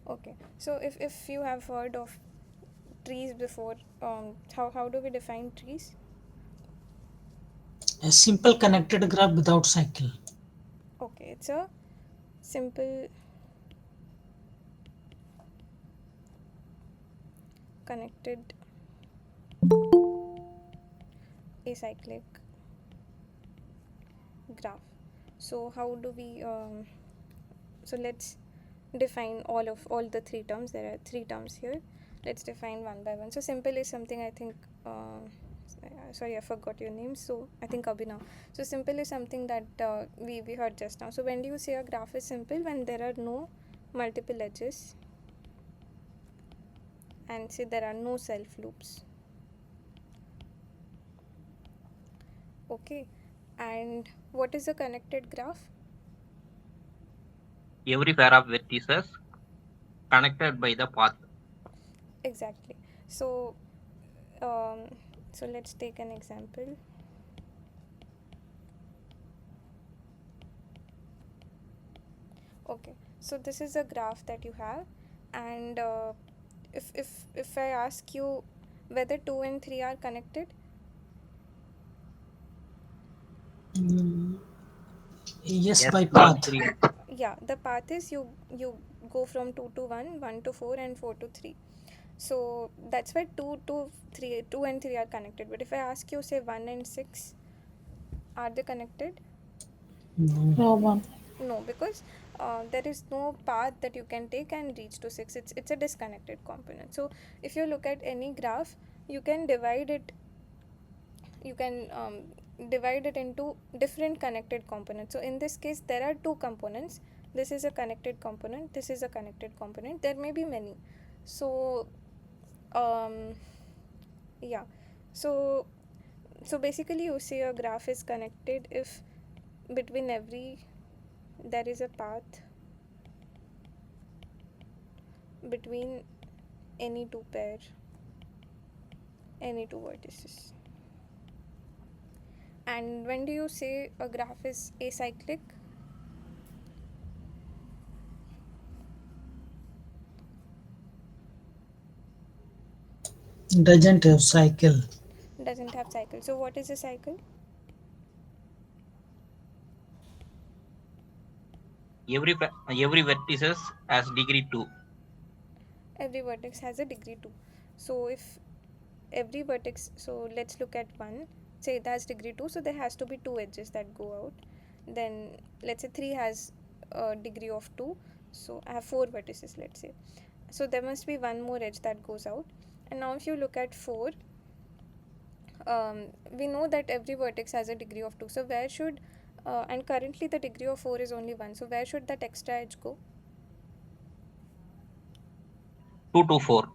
okay, so if you have heard of trees before, how do we define trees? A simple connected graph without cycle. Okay, it's a simple connected acyclic graph. So how do we so let's define all the three terms. There are three terms here. Let's define one by one. So simple is something, I think sorry, I forgot your name. So I think Abhinav. So simple is something that we heard just now. So when do you say a graph is simple? When there are no multiple edges, and say there are no self loops. Okay, and what is a connected graph? Every pair of vertices connected by the path. Exactly. So um, so let's take an example. Okay, so this is a graph that you have, and if I ask you whether 2 and 3 are connected, Yes, Yes, by 2 and path. 3. yeah, the path is you go from 2 to 1, 1 to 4, and 4 to 3. So that's why 2 and 3 are connected. But if I ask you, say 1 and 6, are they connected? No one. No, because there is no path that you can take and reach to 6. It's a disconnected component. So if you look at any graph, you can divide it you can divide it into different connected components. So in this case, there are two components. This is a connected component, this is a connected component. There may be many. So um, yeah, so basically you say a graph is connected if between every there is a path between any two vertices. And when do you say a graph is acyclic? Doesn't have cycle. Doesn't have cycle. So what is a cycle? Every vertices has degree 2. Every vertex has a degree 2. So if every vertex, so let's look at one, say it has degree 2, so there has to be two edges that go out. Then let's say 3 has a degree of 2, so I have 4 vertices, let's say. So there must be one more edge that goes out. And now if you look at 4, we know that every vertex has a degree of 2, so where should and currently the degree of 4 is only 1, so where should that extra edge go? 2 to 4.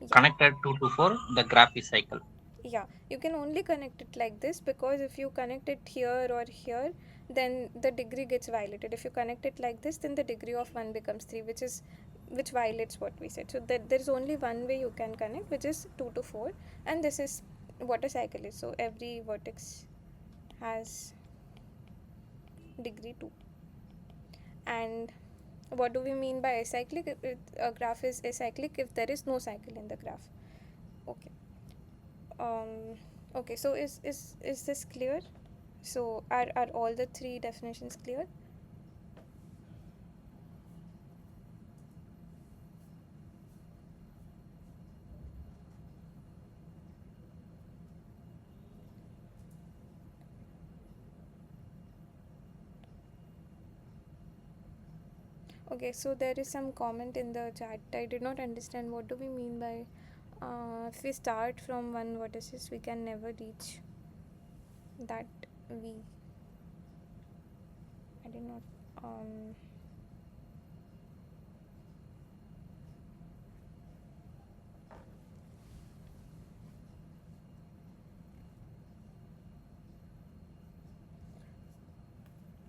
Yeah. Connected 2 to 4, the graph is cycle. Yeah, you can only connect it like this, because if you connect it here or here, then the degree gets violated. If you connect it like this, then the degree of 1 becomes 3, which violates what we said. So there's only one way you can connect, which is 2 to 4, and this is what a cycle is. So every vertex has degree 2. And what do we mean by acyclic? A graph is acyclic if there is no cycle in the graph. Okay. Okay, so is this clear? So are all the three definitions clear? Okay, so there is some comment in the chat. I did not understand what do we mean by if we start from one vertices, we can never reach that V. I did not.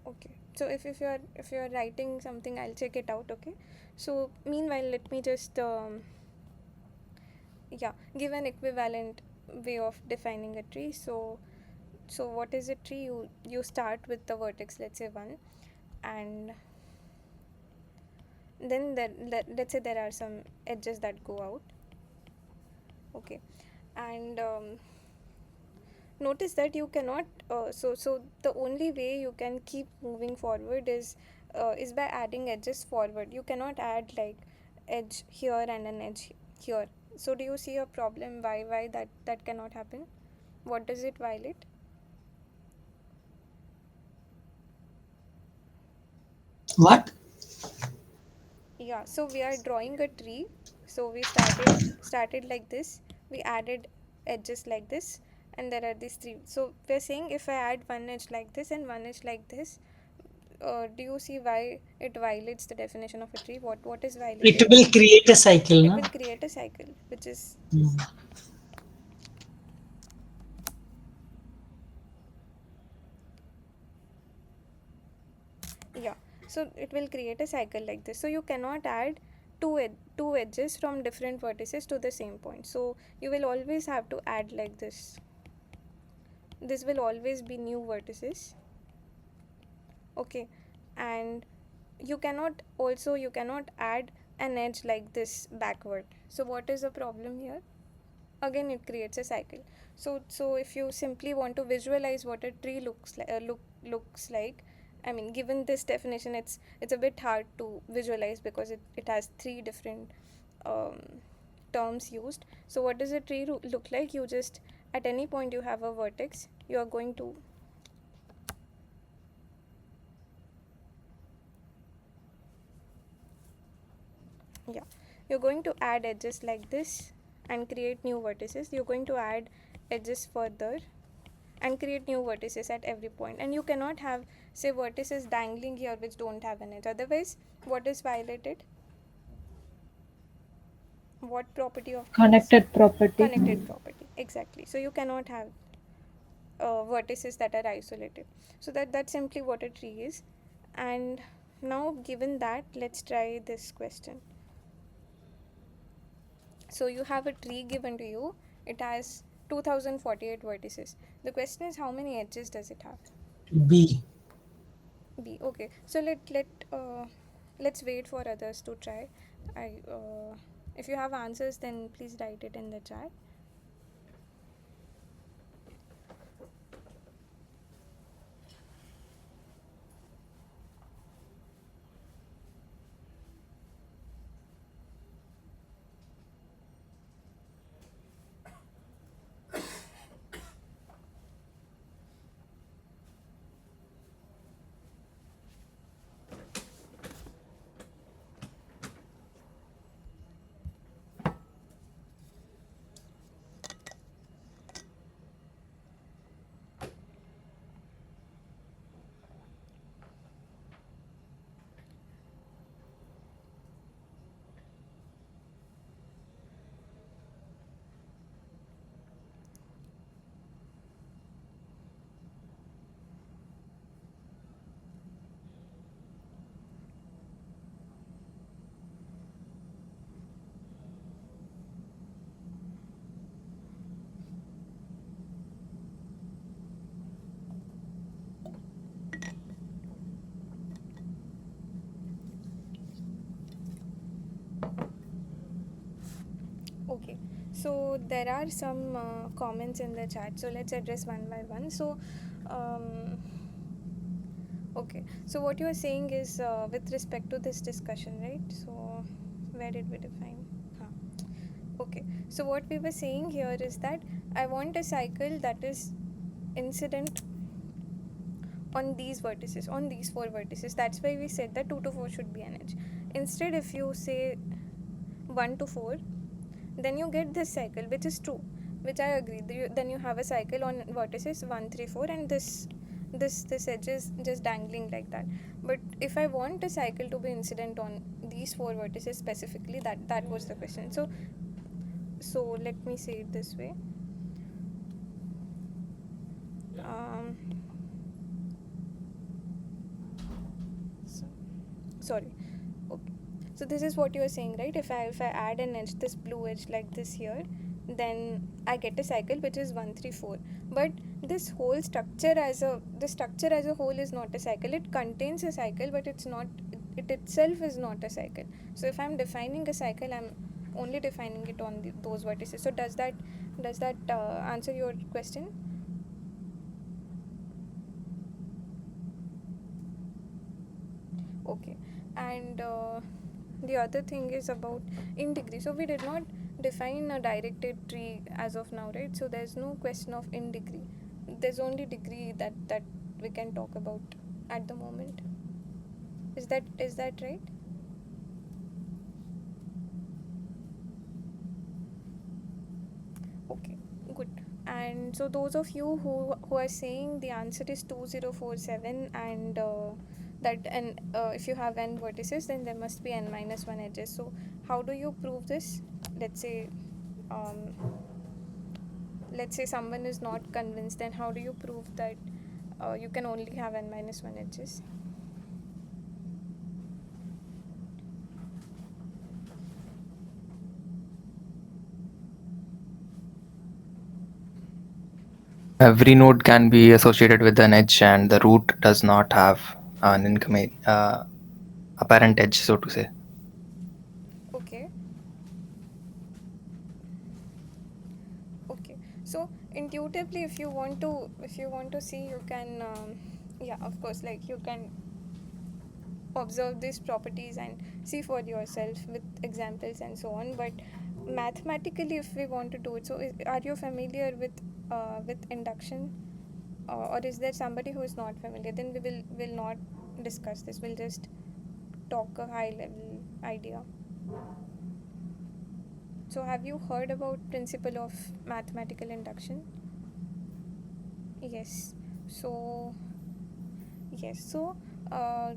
Okay, so if you're writing something, I'll check it out. Okay, so meanwhile, let me just give an equivalent way of defining a tree. So what is a tree? You start with the vertex, let's say 1, and then let's say there are some edges that go out. Okay, and notice that you cannot so the only way you can keep moving forward is by adding edges forward. You cannot add like edge here and an edge here. So do you see a problem why that cannot happen? What does it violate? What? Yeah, so we are drawing a tree. So we started like this, we added edges like this, and there are these three. So we're saying if I add one edge like this and one edge like this, do you see why it violates the definition of a tree? What is violated? It will create a cycle, It no? will create a cycle, which is yeah. So it will create a cycle like this. So you cannot add two edges from different vertices to the same point. So you will always have to add like this. This will always be new vertices. Okay, and you cannot add an edge like this backward. So what is the problem here? Again, it creates a cycle. So if you simply want to visualize what a tree looks like, I mean, given this definition, it's a bit hard to visualize because it has three different um, terms used. So what does a tree look like? You just, at any point you have a vertex, you are going to you're going to add edges like this and create new vertices. You're going to add edges further and create new vertices at every point. And you cannot have, say, vertices dangling here which don't have an edge. Otherwise, what is violated? What property of trees? Connected property. Connected property, exactly. So you cannot have vertices that are isolated. So that's simply what a tree is. And now, given that, let's try this question. So you have a tree given to you. It has 2048 vertices. The question is, how many edges does it have? B. B. Okay. So let's wait for others to try. If you have answers, then please write it in the chat. Okay, so there are some comments in the chat, so let's address one by one. So okay, so what you are saying is with respect to this discussion, right? So where did we define? Huh. Okay, so what we were saying here is that I want a cycle that is incident on these vertices, on these 4 vertices. That's why we said that 2 to 4 should be an edge. Instead, if you say 1 to 4, then you get this cycle, which is true, which I agree. Then you have a cycle on vertices 1, 3, 4, and this edge is just dangling like that. But if I want a cycle to be incident on these 4 vertices specifically, that was the question. So let me say it this way. Um, sorry. Okay. So this is what you are saying, right? If I add an edge, this blue edge like this here, then I get a cycle which is 1, 3, 4. But this whole structure the structure as a whole is not a cycle. It contains a cycle, but it's not. It itself is not a cycle. So if I'm defining a cycle, I'm only defining it on those vertices. So does that answer your question? Okay, and the other thing is about in degree. So we did not define a directed tree as of now, right? So there's no question of in degree. There's only degree that we can talk about at the moment. Is that right? Okay, good. And so those of you who are saying the answer is 2047 and if you have n vertices, then there must be n minus 1 edges. So how do you prove this? Let's say um, let's say someone is not convinced, then how do you prove that you can only have n minus 1 edges? Every node can be associated with an edge, and the root does not have an incoming apparent edge, so to say. Okay. Okay, so intuitively, if you want to see, you can yeah, of course, like you can observe these properties and see for yourself with examples and so on. But mathematically, if we want to do it, so are you familiar with induction, or is there somebody who is not familiar? Then we will not discuss this. We'll just talk a high level idea. So have you heard about principle of mathematical induction? Yes. So yes. So uh,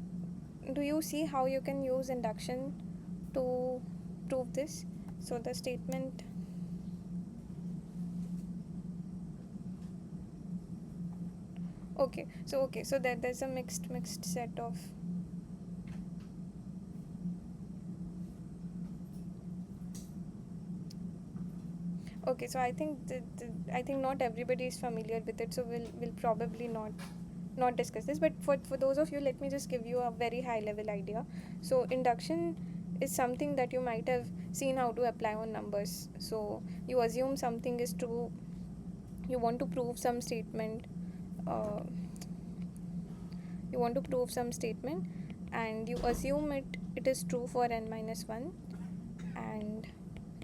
do you see how you can use induction to prove this? So the statement. Okay, so there's a mixed set of. Okay, so I think I think not everybody is familiar with it, so we'll probably not discuss this. But for those of you, let me just give you a very high level idea. So induction is something that you might have seen how to apply on numbers. So you assume something is true, you want to prove some statement, uh, you want to prove some statement, and you assume it is true for n minus 1, and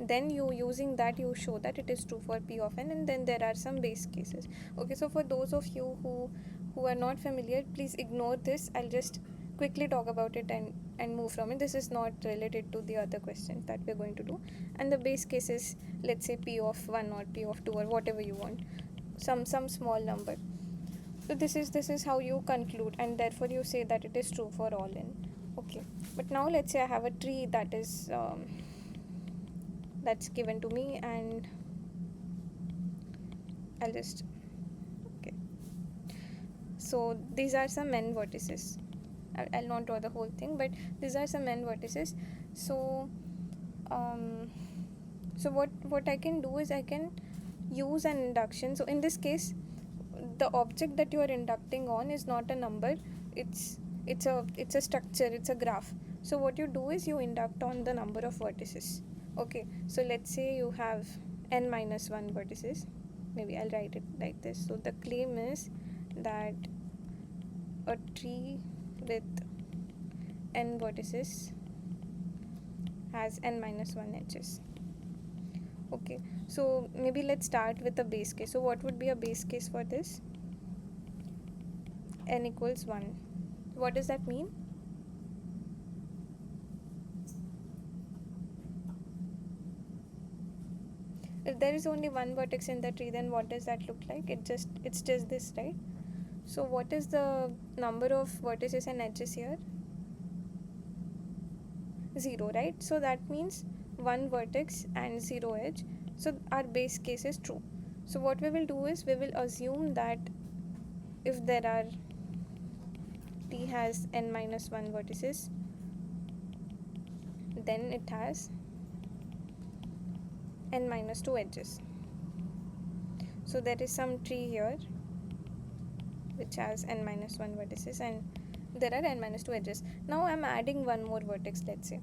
then you using that you show that it is true for p of n, and then there are some base cases. Okay, so for those of you who are not familiar, please ignore this. I'll just quickly talk about it and move from it. This is not related to the other questions that we're going to do. And the base case is, let's say, p of 1 or p of 2 or whatever you want, some small number. So this is how you conclude, and therefore you say that it is true for all n. Okay, but now let's say I have a tree that is that's given to me, and I'll just, okay, so these are some n vertices. I'll not draw the whole thing, but these are some n vertices. So so what I can do is I can use an induction. So in this case, the object that you are inducting on is not a number, it's a structure, it's a graph. So what you do is you induct on the number of vertices. Okay, so let's say you have n minus 1 vertices. Maybe I'll write it like this. So the claim is that a tree with n vertices has n minus 1 edges. Okay, so maybe let's start with a base case. So what would be a base case for this? N equals 1. What does that mean? If there is only one vertex in the tree, then what does that look like? It's just this, right? So what is the number of vertices and edges here? 0, right? So that means one vertex and 0 edge. So our base case is true. So what we will do is we will assume that if there are t has n minus 1 vertices, then it has n minus 2 edges. So there is some tree here which has n minus 1 vertices, and there are n minus 2 edges. Now I'm adding one more vertex, let's say.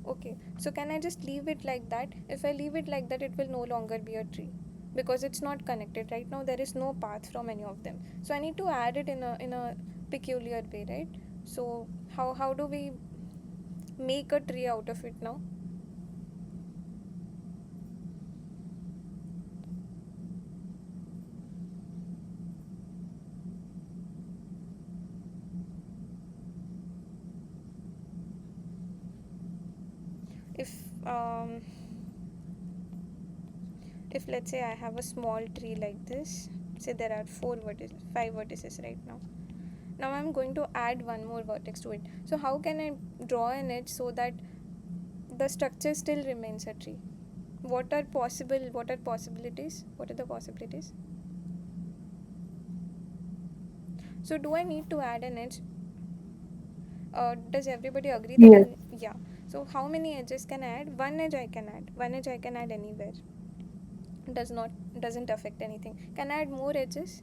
Okay, so can I just leave it like that? If I leave it like that, it will no longer be a tree because it's not connected. Right now there is no path from any of them, so I need to add it in a peculiar way, right? So how do we make a tree out of it now? If if let's say I have a small tree like this, say there are 5 vertices right now. Now I'm going to add one more vertex to it. So how can I draw an edge so that the structure still remains a tree? What are possibilities? What are the possibilities? So do I need to add an edge? Does everybody agree that Yes. yeah. So how many edges can I add? One edge I can add. One edge I can add anywhere. Doesn't affect anything. Can I add more edges?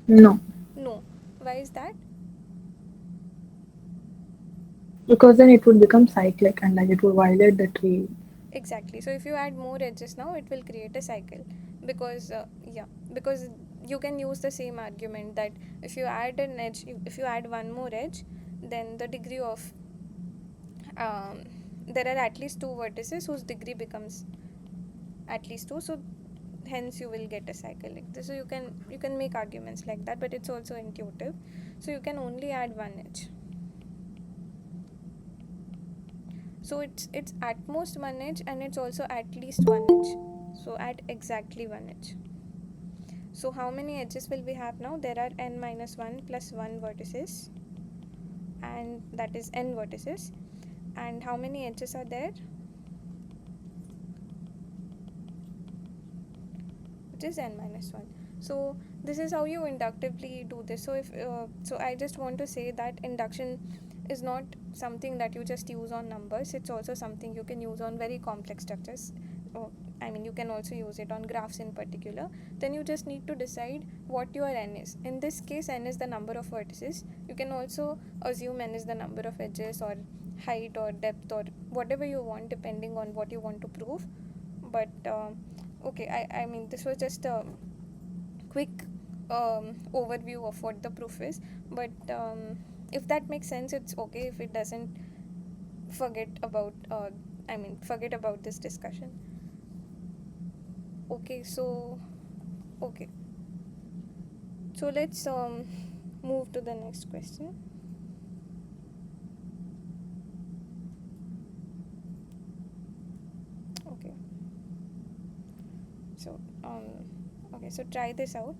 No, No. Why is that? because then it would become cyclic and like it would violate the tree. Exactly. So if you add more edges now, it will create a cycle, because because you can use the same argument that if you add an edge, if you add one more edge, then the degree of there are at least two vertices whose degree becomes at least 2, so hence you will get a cycle like this. So you can make arguments like that, but it's also intuitive. So you can only add one edge. So it's at most one edge, and it's also at least one edge. So at exactly one edge. So how many edges will we have now? There are n minus 1 plus 1 vertices, and that is n vertices. And how many edges are there? Which is n minus 1. So this is how you inductively do this. So if so I just want to say that induction is not something that you just use on numbers. It's also something you can use on very complex structures. I mean, you can also use it on graphs in particular. Then you just need to decide what your n is. In this case, n is the number of vertices. You can also assume n is the number of edges or height or depth or whatever you want, depending on what you want to prove. But okay, I mean, this was just a quick overview of what the proof is. But if that makes sense, it's okay. If it doesn't, forget about forget about this discussion. Okay, so okay, so let's move to the next question. Okay, so okay, so try this out.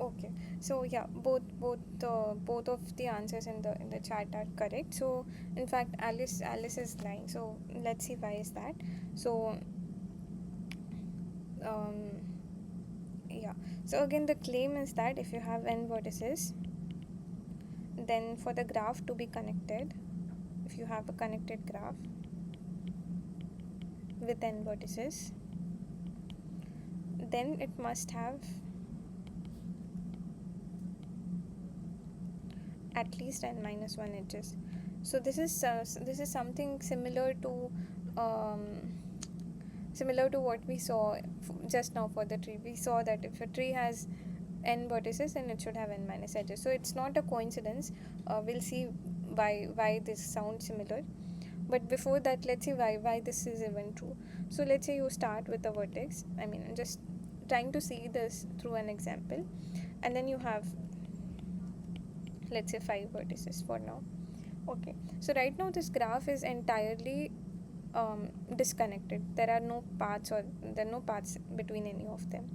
Okay, so yeah, both of the answers in the chat are correct. So in fact, Alice is lying. So let's see why is that. So um, yeah. So again, the claim is that if you have n vertices, then for the graph to be connected, if you have a connected graph with n vertices, then it must have at least n minus 1 edges. So this is something um, similar to what we saw just now for the tree. We saw that if a tree has n vertices, then it should have n minus edges. So it's not a coincidence. We'll see why this sounds similar. But before that, let's see why this is even true. So let's say you start with a vertex. I mean, I'm just trying to see this through an example, and then you have, let's say, 5 vertices for now. Okay, so right now this graph is entirely disconnected. There are no paths between any of them,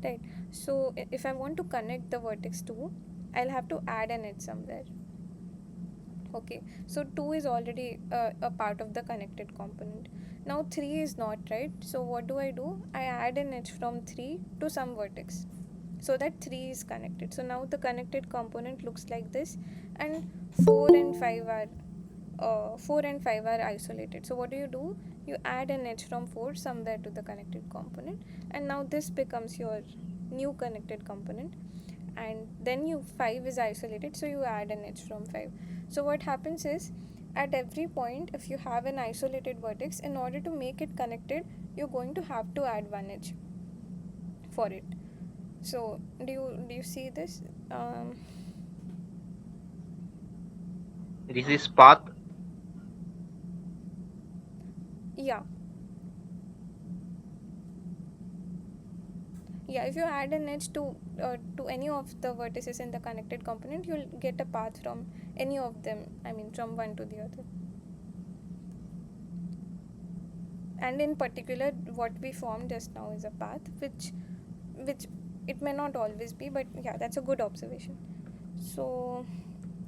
right? So if I want to connect the vertex 2, I'll have to add an edge somewhere. Okay, so 2 is already a part of the connected component. Now 3 is not, right? So what do? I add an edge from 3 to some vertex, so that 3 is connected. So now the connected component looks like this, and 4 and 5 are 4 and 5 are isolated. So what do? You add an edge from 4 somewhere to the connected component, and now this becomes your new connected component. And then 5 is isolated, so you add an edge from 5. So what happens is at every point, if you have an isolated vertex, in order to make it connected, you're going to have to add one edge for it. So do you see this? This is path. Yeah. Yeah, if you add an edge to any of the vertices in the connected component, you'll get a path from any of them, I mean from one to the other. And in particular, what we formed just now is a path, which it may not always be, but yeah, that's a good observation. So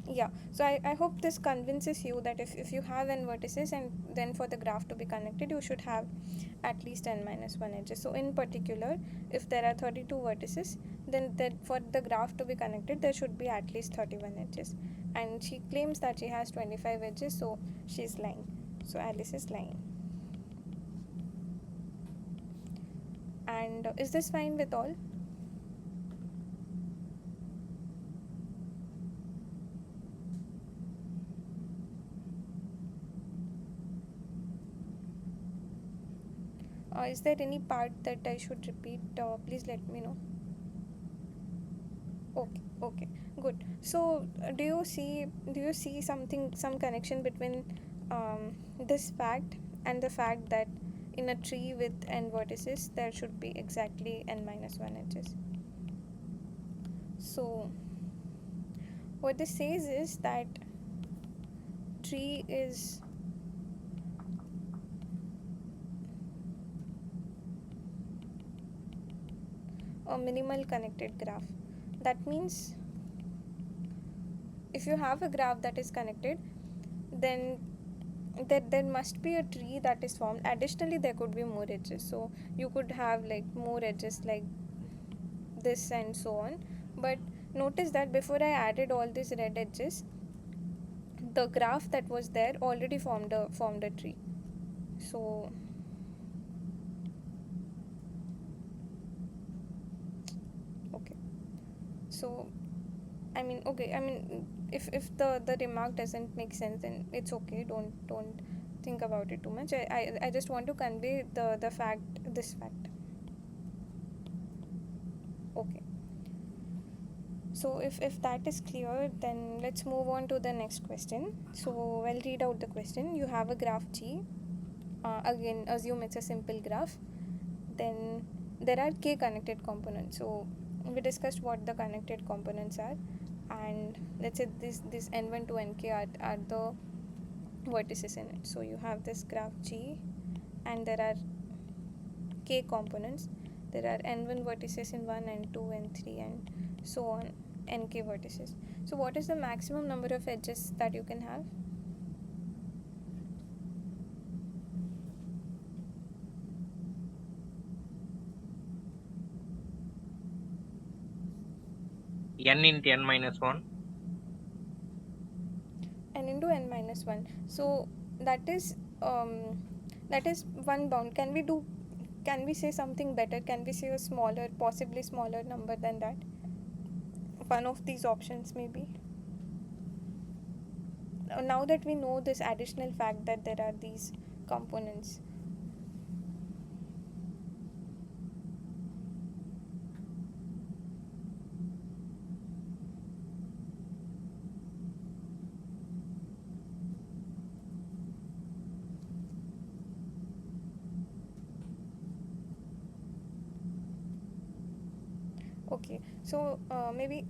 yeah, so I hope this convinces you that if you have n vertices, and then for the graph to be connected, you should have at least n minus 1 edges. So in particular, if there are 32 vertices, then that for the graph to be connected, there should be at least 31 edges. And she claims that she has 25 edges, so she's lying. So Alice is lying. And is this fine with all? Is there any part that I should repeat? Please let me know. Okay, good. So do you see some connection between this fact and the fact that in a tree with n vertices, there should be exactly n minus 1 edges? So what this says is that tree is a minimal connected graph. That means if you have a graph that is connected, then there must be a tree that is formed. Additionally, there could be more edges, so you could have like more edges like this and so on. But notice that before I added all these red edges, the graph that was there already formed a tree. So okay, so I mean if the remark doesn't make sense, then it's okay. Don't think about it too much. I just want to convey the fact, this fact. Okay, so if that is clear, then let's move on to the next question. So I'll read out the question. You have a graph G. Again, assume it's a simple graph. Then there are k connected components. So we discussed what the connected components are, and let's say this n1 to nk are the vertices in it. So you have this graph G, and there are k components. There are n1 vertices in 1, n2, n3, and so on, nk vertices. So what is the maximum number of edges that you can have? N into n minus 1. N into n minus 1. So that is one bound. Can we say something better? Can we say a smaller, possibly smaller number than that? One of these options maybe. Now that we know this additional fact that there are these components. Okay, so maybe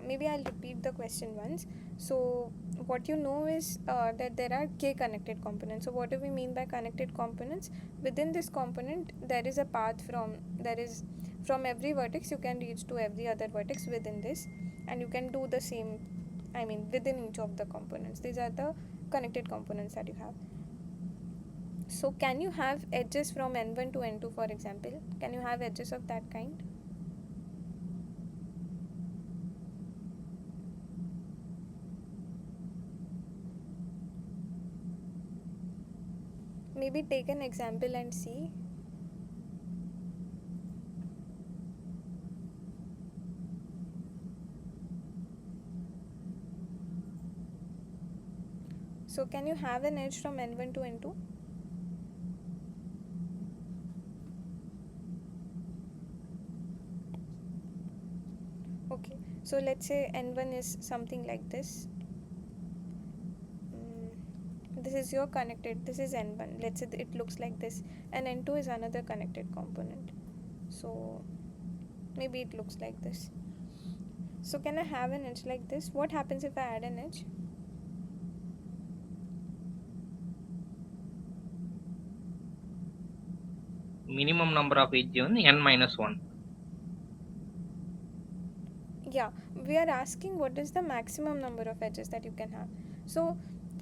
maybe I'll repeat the question once. So what you know is that there are k connected components. So what do we mean by connected components? Within this component, there is a path from every vertex you can reach to every other vertex within this, and you can do the same, I mean within each of the components. These are the connected components that you have. So can you have edges from n1 to n2, for example? Can you have edges of that kind? Maybe take an example and see. So can you have an edge from n1 to n2? Okay, so let's say n1 is something like this. This is your connected, this is n1, let's say it looks like this, and n2 is another connected component, so maybe it looks like this. So can I have an edge like this? What happens if I add an edge? Minimum number of edge on n minus 1. Yeah, we are asking what is the maximum number of edges that you can have. So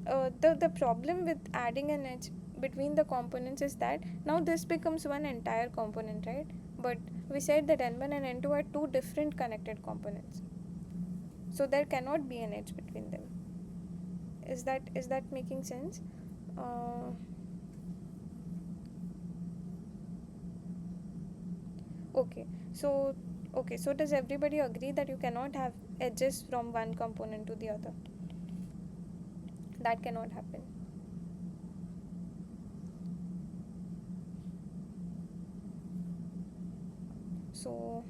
the problem with adding an edge between the components is that now this becomes one entire component, right? But we said that n1 and n2 are two different connected components, so there cannot be an edge between them. Is that making sense? Okay, so does everybody agree that you cannot have edges from one component to the other? That cannot happen. So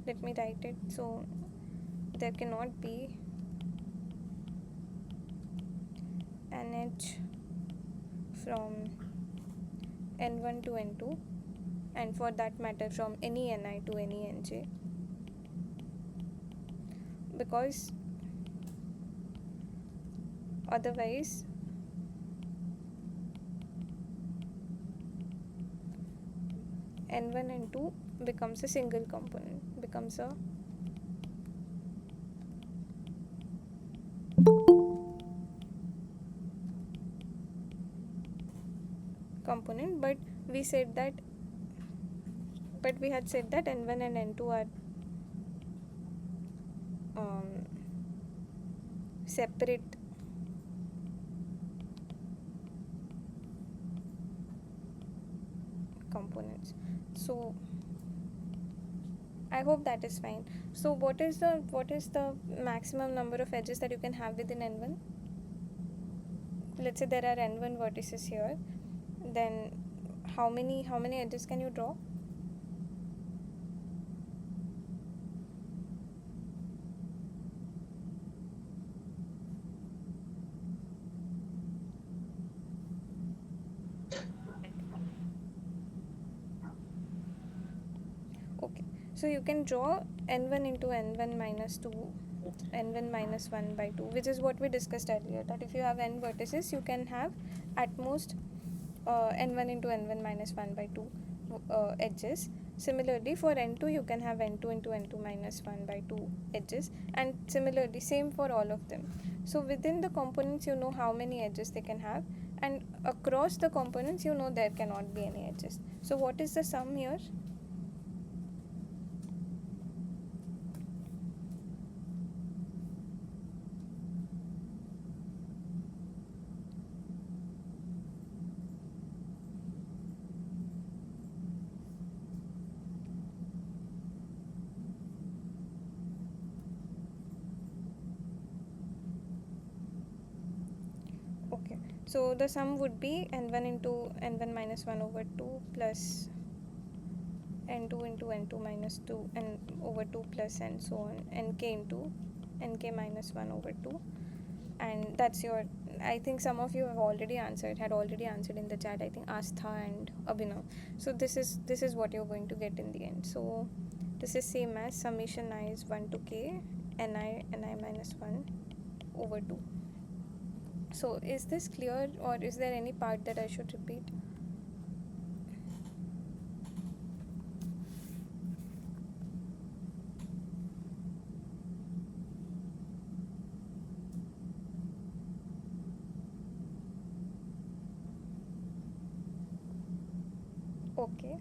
let me write it. So there cannot be an edge from n1 to n2, and for that matter from any ni to any nj, because otherwise n1 and 2 becomes a single component, becomes a component. But we had said that n1 and n2 are separate components. So I hope that is fine. So what is the maximum number of edges that you can have within n1? Let's say there are n1 vertices here, then how many edges can you draw? Okay, so you can draw n1 into n1 minus 2, n1 minus 1 by 2, which is what we discussed earlier, that if you have n vertices you can have at most n1 into n1 minus 1 by 2 edges. Similarly for n2 you can have n2 into n2 minus 1 by 2 edges, and similarly same for all of them. So within the components you know how many edges they can have, and across the components you know there cannot be any edges. So what is the sum here? Okay, so the sum would be n1 into n1 minus 1 over 2 plus n2 into n2 minus 2 and over 2 plus and so on, nk into nk minus 1 over 2. And that's your, I think some of you had already answered in the chat, I think Astha and Abhinav. So this is what you're going to get in the end. So this is same as summation I is 1 to k ni minus 1 over 2. So is this clear, or is there any part that I should repeat? Okay.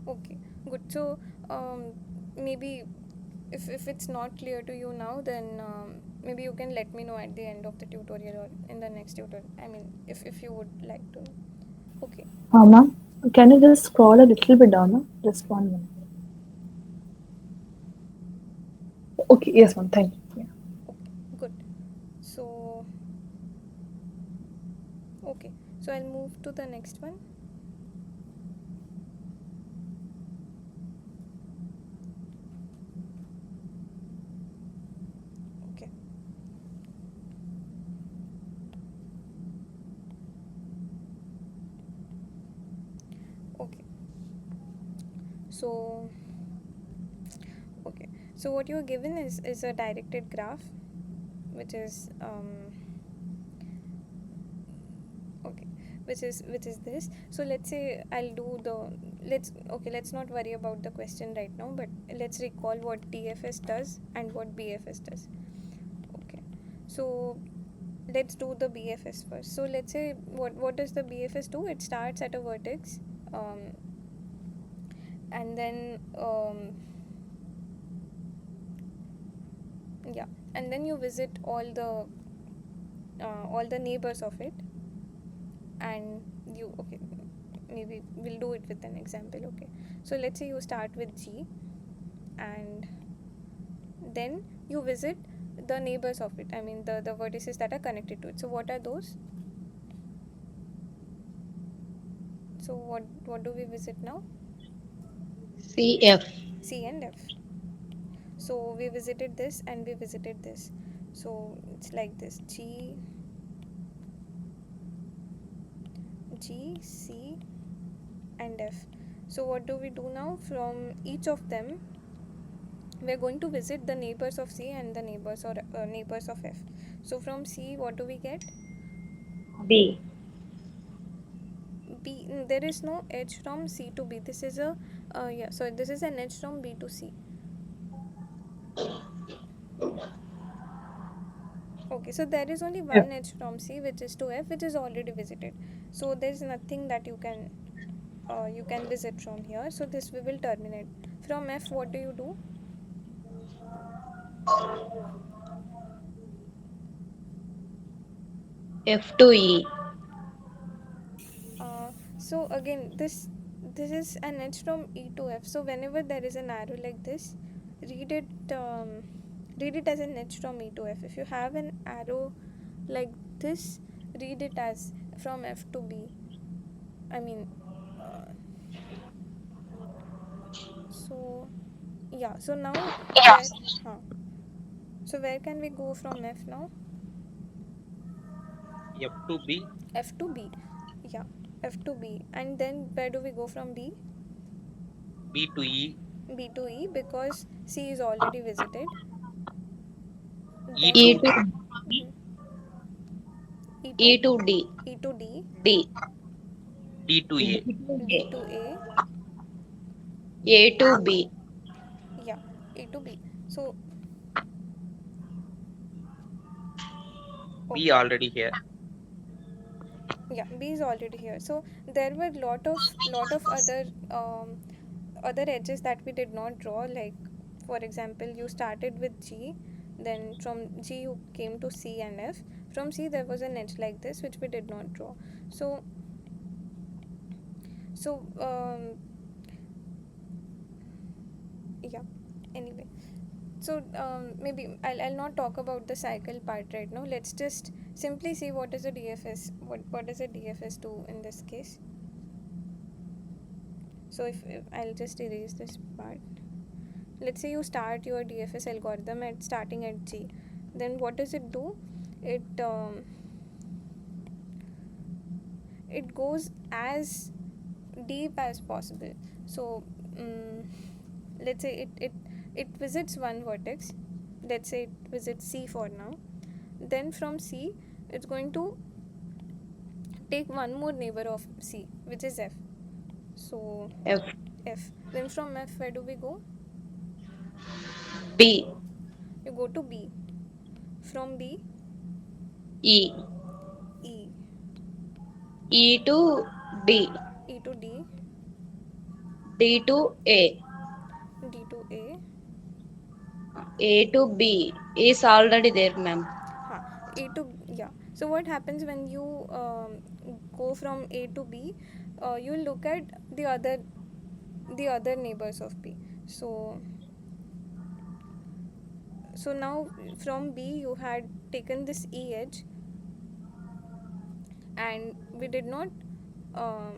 Okay, good. So maybe if it's not clear to you now, then maybe you can let me know at the end of the tutorial or in the next tutorial. I mean, if you would like to know. Okay. Ma'am, can you just scroll a little bit down, ma'am? Just 1 minute. Okay, yes, ma'am. Thank you. Yeah. So okay, so I'll move to the next one. Okay, okay, so okay, so what you're given is a directed graph, which is okay, which is this. So let's say I'll do the, let's not worry about the question right now, but let's recall what DFS does and what BFS does. Okay, so let's do the BFS first. So let's say what does the BFS do? It starts at a vertex, and then yeah, and then you visit all the neighbors of it, and you, okay, maybe we'll do it with an example. Okay, so let's say you start with G, and then you visit the neighbors of it, I mean the vertices that are connected to it. So what are those? So what do we visit now? CF. C and F. So we visited this and we visited this, so it's like this: G, C and F. So what do we do now? From each of them we're going to visit the neighbors of C and the neighbors or neighbors of F. So from C, what do we get? B. B. There is no edge from C to B. This is a yeah, so this is an edge from B to C. Okay, so there is only F. one edge from C, which is to F, which is already visited. So there is nothing that you can visit from here. So this we will terminate. From F, what do you do? F to E. So again, this is an edge from E to F. So whenever there is an arrow like this, read it read it as an edge from E to F. If you have an arrow like this, read it as from F to B. I mean, so yeah. So now where, huh? So where can we go from F now? F to B, F to B. Yeah, F to B. And then where do we go from B? B to E, B to E, because C is already visited. E Then E to to mhm, E E to to D. E to D, D. D to D A, to D A. to A, A to B. yeah, A to B. So B okay, already here. yeah, B is already here. So there were lot of other edges that we did not draw. Like for example, you started with G, then from G you came to C and F. From C there was an edge like this which we did not draw. So so yeah. Anyway, so maybe I'll not talk about the cycle part right now. Let's just simply see what is a DFS. What does a DFS do in this case? So if I'll just erase this part. Let's say you start your DFS algorithm at starting at G, then what does it do? It goes as deep as possible. So let's say it visits one vertex. Let's say it visits C for now. Then from C, it's going to take one more neighbor of C, which is F. So F. F. Then from F, where do we go? B. You go to B. From B, E. E. E to D. E to D, D to A. D to A. A to B is already there, ma'am. Huh. A to, yeah. So what happens when you go from A to B? You look at the other neighbors of B. So so now from B you had taken this E edge, and we did not um,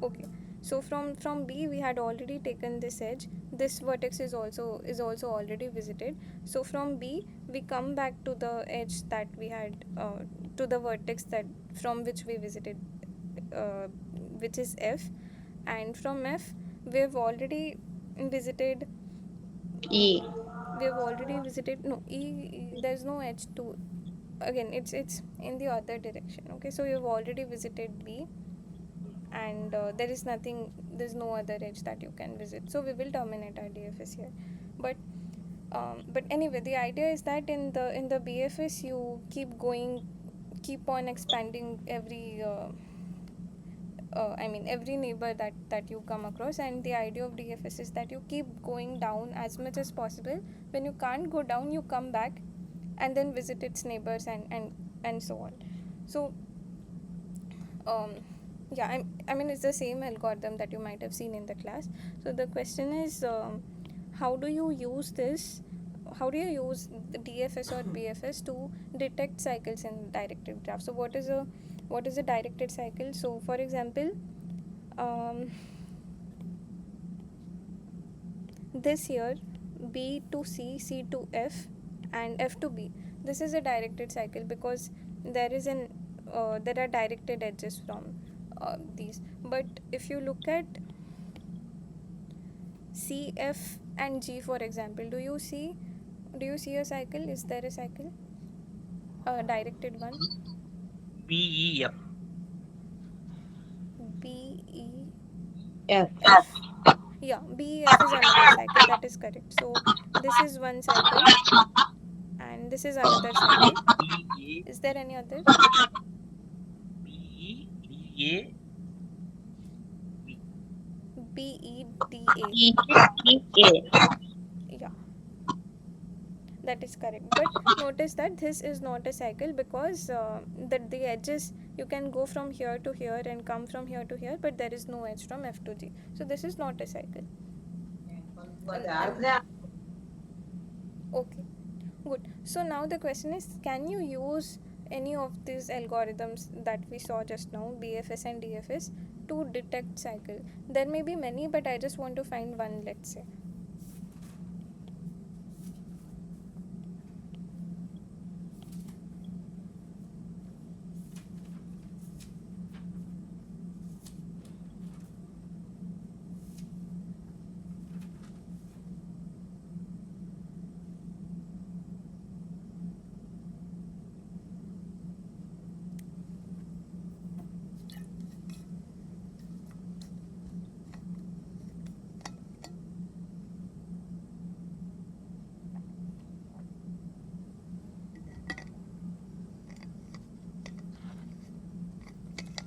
okay, so from B we had already taken this edge. This vertex is also already visited. So from B we come back to the edge that we had, to the vertex that from which we visited, uh, which is F. And from F we have already visited E. no, there's no edge to, again it's in the other direction. Okay, so you've already visited B, and there's no other edge that you can visit, so we will terminate our DFS here. But anyway, the idea is that in the BFS you keep on expanding every neighbor that you come across, and the idea of DFS is that you keep going down as much as possible. When you can't go down, you come back and then visit its neighbors, and so on. So um, yeah, I mean it's the same algorithm that you might have seen in the class. So the question is, how do you use this how do you use the DFS or BFS to detect cycles in directed graph? So what is a directed cycle? So for example, um, this here, B to C, C to F, and F to B, this is a directed cycle because there are directed edges from these. But if you look at C, F and G, for example, do you see a cycle? Is there a cycle, a directed one? BEF. B, E, F. F. Yeah, BEF is another cycle, that is correct. So this is one cycle and this is another cycle. BA. Is there any other? BE. DA. BEDA. E. E. A. Yeah, that is correct. But notice that this is not a cycle because the edges, you can go from here to here and come from here to here, but there is no edge from F to G. So this is not a cycle. Okay, good. So now the question is, can you use any of these algorithms that we saw just now, BFS and DFS, to detect cycle? There may be many, but I just want to find one, let's say.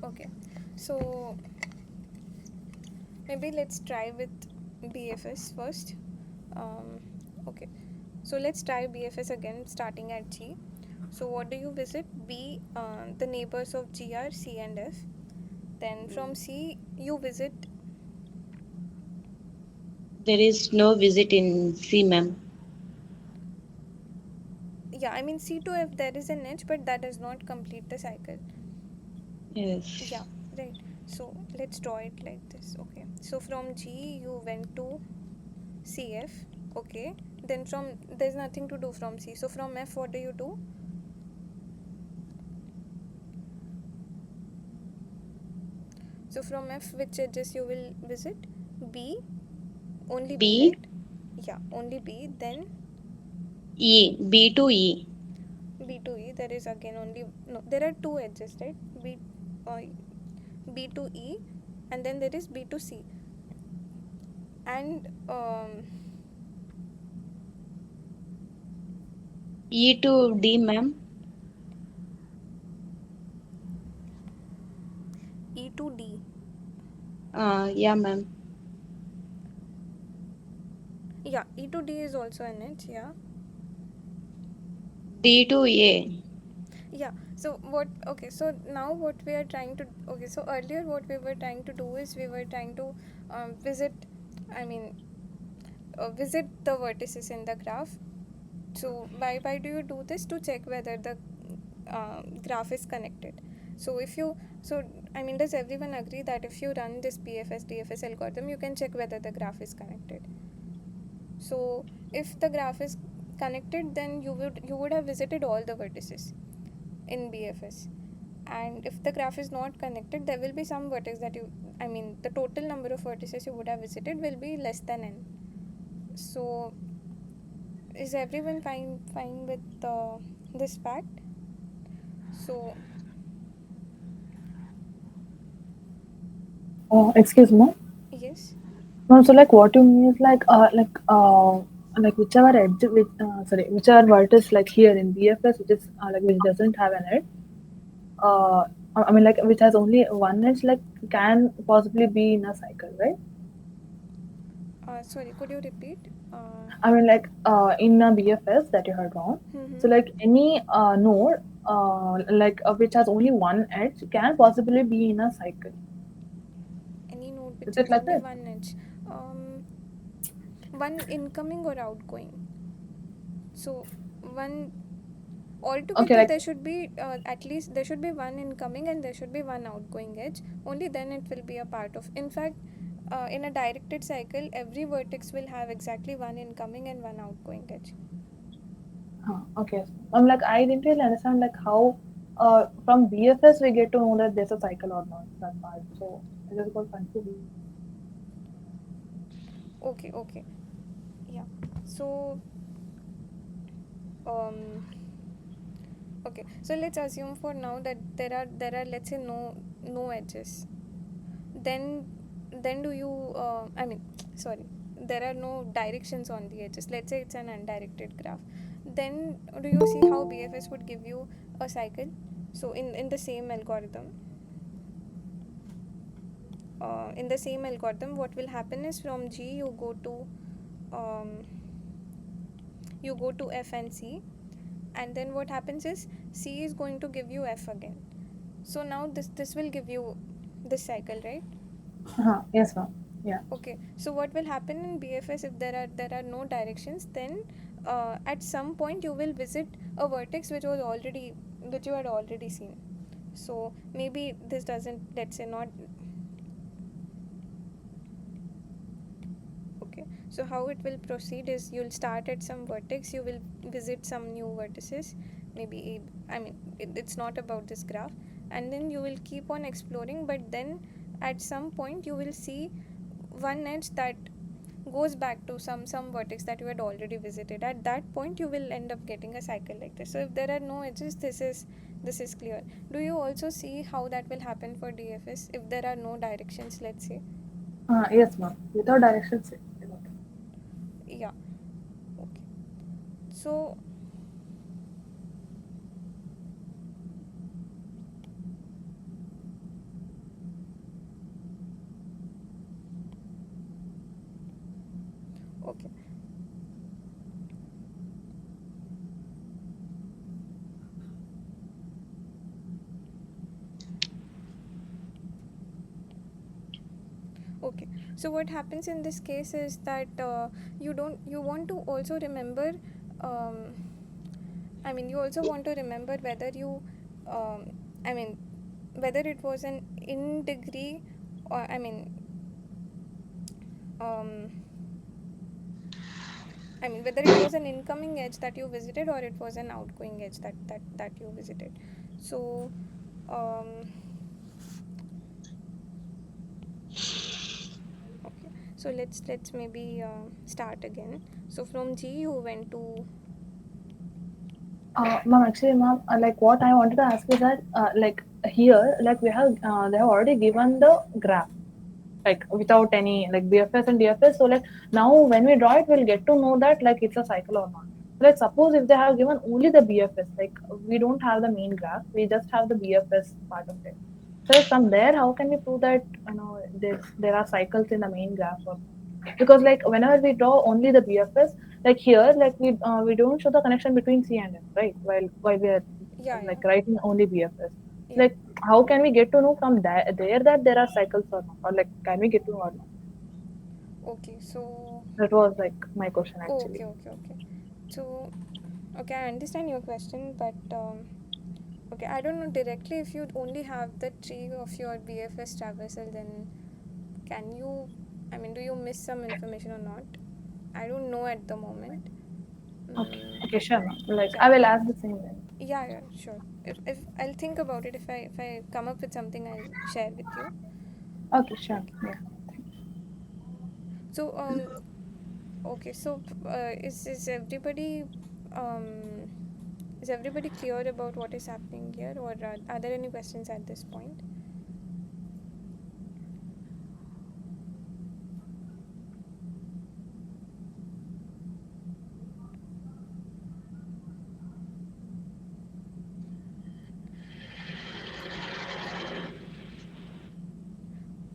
Okay, so maybe let's try with BFS first. Um, okay, so let's try BFS again, starting at G. So what do you visit? B, the neighbors of G are C and F. Then from C you visit, There is no visit in C, ma'am. yeah, I mean C to F there is an edge, but that does not complete the cycle. Yeah, Yes. right. So let's draw it like this. Okay, so from G you went to CF. Okay, then from there's nothing to do from C. So from F what do you do? So from F which edges you will visit? B, only B, B. right? Yeah, only B. Then E. B to E. B to E. There is again only no. There are two edges, right? Uh, B to E, and then there is B to C. And E to D, ma'am. E to D. Yeah, ma'am. Yeah, E to D is also an edge. Yeah. D to A. Yeah, so what, okay, so now what we are trying to, okay, so earlier what we were trying to do is we were trying to visit, I mean, visit the vertices in the graph. So why do you do this? To check whether the graph is connected. So if you, so I mean, does everyone agree that if you run this BFS DFS algorithm, you can check whether the graph is connected? So if the graph is connected, then you would have visited all the vertices in BFS. And if the graph is not connected, there will be some vertex that you, I mean, the total number of vertices you would have visited will be less than n. So is everyone fine with this fact? So Excuse me. yes. No, so like what you mean is like whichever edge, whichever vertex like here in BFS, which is like which doesn't have an edge, I mean like which has only one edge, like can possibly be in a cycle, right? Sorry, could you repeat? I mean like in a BFS that you have drawn, so Mm-hmm. like any node which has only one edge can possibly be in a cycle. Any node which Is it has like only that? one edge, one incoming or outgoing. So one, Okay, altogether like there should be at least there should be one incoming and there should be one outgoing edge. Only then it will be a part of. In fact, in a directed cycle, every vertex will have exactly one incoming and one outgoing edge. okay. I'm like I didn't really understand like how from BFS we get to know that there's a cycle or not that part. So I just got confused. Okay, okay, yeah. So um okay, so let's assume for now that there are, let's say, no edges. Then then do you I mean, sorry, there are no directions on the edges. Let's say it's an undirected graph. Then do you see how BFS would give you a cycle? So in the same algorithm, what will happen is from G um, you go to F and C, and then what happens is C is going to give you F again. So now this will give you this cycle, right? Yes, ma'am. Yeah. Okay, so what will happen in BFS if there are no directions? Then at some point you will visit a vertex which you had already seen. So maybe this doesn't, let's say, not. Okay, so how it will proceed is you'll start at some vertex, you will visit some new vertices, maybe, I mean, it's not about this graph, and then you will keep on exploring, but then at some point you will see one edge that goes back to some vertex that you had already visited. At that point you will end up getting a cycle like this. So if there are no edges, this is clear. Do you also see how that will happen for DFS if there are no directions, let's say? Yes, ma'am. Without directions. Yeah, okay. So okay, okay, so what happens in this case is that you want to also remember, um, I mean, you also want to remember whether you um, I mean, whether it was an in degree, or I mean, um, whether it was an incoming edge that you visited or it was an outgoing edge that you visited. So um, okay, so let's maybe start again. So from G you went to. Ma'am, actually, ma'am, like what I wanted to ask is that, like here, like they have already given the graph, like without any like BFS and DFS. So like now when we draw it, we'll get to know that like it's a cycle or not. Let's suppose if they have given only the BFS, like we don't have the main graph, we just have the BFS part of it. So like, from there, how can we prove that there are cycles in the main graph or not? Because like whenever we draw only the BFS, like here, like we don't show the connection between C and F, right? While we are Yeah, like yeah. writing only BFS. Yeah. Like, how can we get to know from there that there are cycles or not? Or like, can we get to know or not? Okay, so That was like my question oh, actually. okay. So okay, I understand your question, but okay, I don't know directly if you only have the tree of your BFS traversal, then can you, I mean, do you miss some information or not? I don't know at the moment. Okay, Mm, okay, sure, ma'am. Like, yeah, I will ask the same then. yeah, sure. If I'll think about it, if I come up with something, I'll share with you. Okay, sure. Okay. Yeah. So okay. So um is everybody clear about what is happening here, or are there any questions at this point?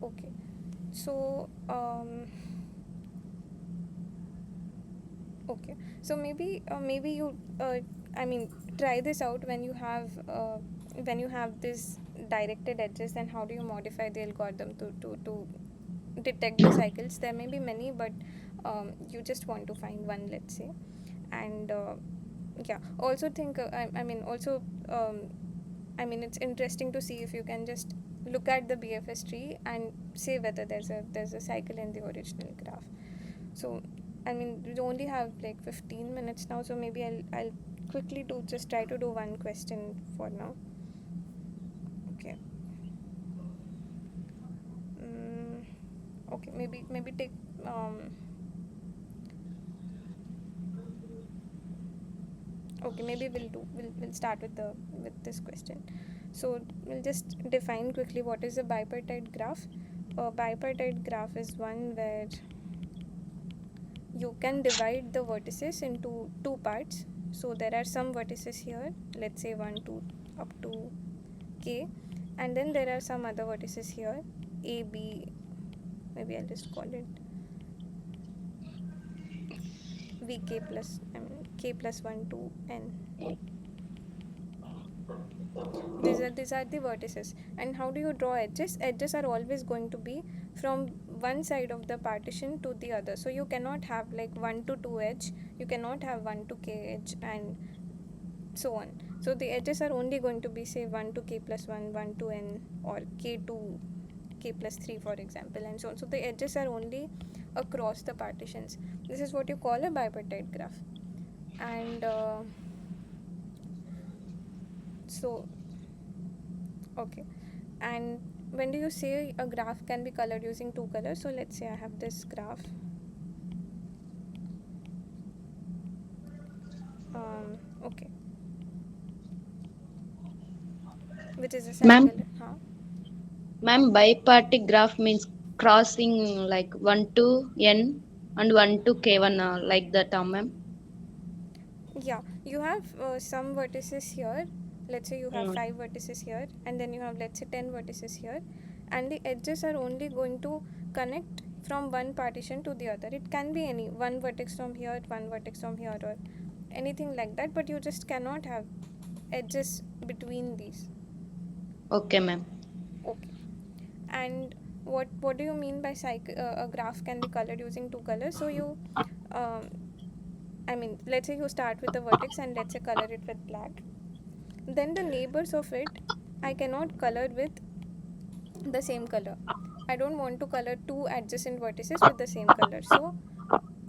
Okay. So okay. So maybe you I mean try this out when you have this directed edges. Then how do you modify the algorithm to detect the cycles? There may be many, but you just want to find one, let's say. And yeah, also think I mean also I mean it's interesting to see if you can just look at the BFS tree and say whether there's a cycle in the original graph. So I mean we only have like 15 minutes now, so maybe I'll quickly just try to do one question for now. Okay. mm, okay, maybe take okay, maybe we'll start with this question. So we'll just define quickly what is a bipartite graph. A bipartite graph is one where you can divide the vertices into two parts. So there are some vertices here, let's say 1 2 up to k, and then there are some other vertices here, a b, maybe I'll just call it vk plus, I mean k plus 1 to n. These are the vertices. And how do you draw edges? Edges are always going to be from one side of the partition to the other. So you cannot have like 1 to 2 edge, you cannot have 1 to k edge, and so on. So the edges are only going to be say 1 to k plus 1, 1 to n, or k to k plus 3, for example, and so on. So the edges are only across the partitions. This is what you call a bipartite graph. And so okay, and when do you say a graph can be colored using two colors? So let's say I have this graph, okay, which is a Ma'am, cycle, huh? bipartite graph means crossing like 1 to n and 1 to k1, like that, ma'am. Yeah, you have some vertices here. Let's say you have Mm. 5 vertices here, and then you have, let's say, 10 vertices here, and the edges are only going to connect from one partition to the other. It can be any one vertex from here, one vertex from here, or anything like that, but you just cannot have edges between these. Okay, ma'am. Okay. And what do you mean by a graph can be colored using two colors? So you um, I mean, let's say you start with the vertex and let's say color it with black. Then the neighbors of it, I cannot color with the same color. I don't want to color two adjacent vertices with the same color.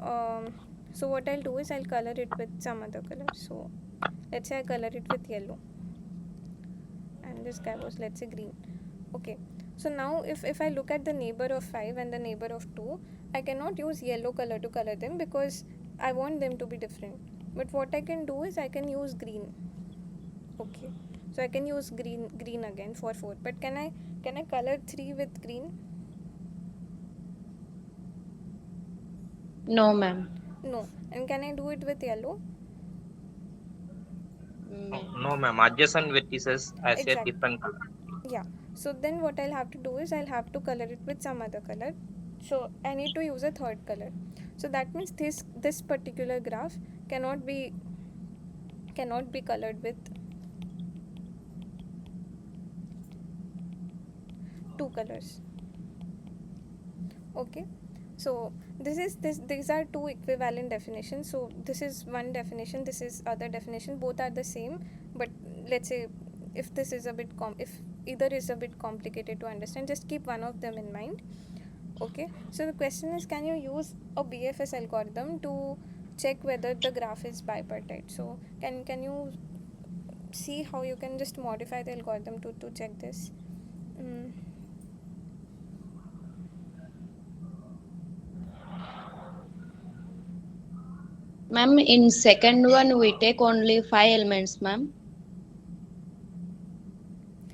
Um, so what I'll do is I'll color it with some other color. So let's say I color it with yellow, and this guy was, let's say, green. Okay. So now if I look at the neighbor of 5 and the neighbor of 2, I cannot use yellow color to color them because I want them to be different. But what I can do is I can use green. Okay. So I can use green again for 4. But can I color 3 with green? No, ma'am. No. And can I do it with yellow? No, ma'am. Adjacent vertices has a Exactly. different color. Yeah. So then what I'll have to do is I'll have to color it with some other color. So I need to use a third color. So that means this particular graph cannot be colored with two colors. Okay, so these are two equivalent definitions. So this is one definition, this is other definition, both are the same, but let's say if this is a bit if either is a bit complicated to understand, just keep one of them in mind. Okay, so the question is, can you use a BFS algorithm to check whether the graph is bipartite? So can you see how you can just modify the algorithm to check this? Ma'am, in second one we take only 5 elements, ma'am.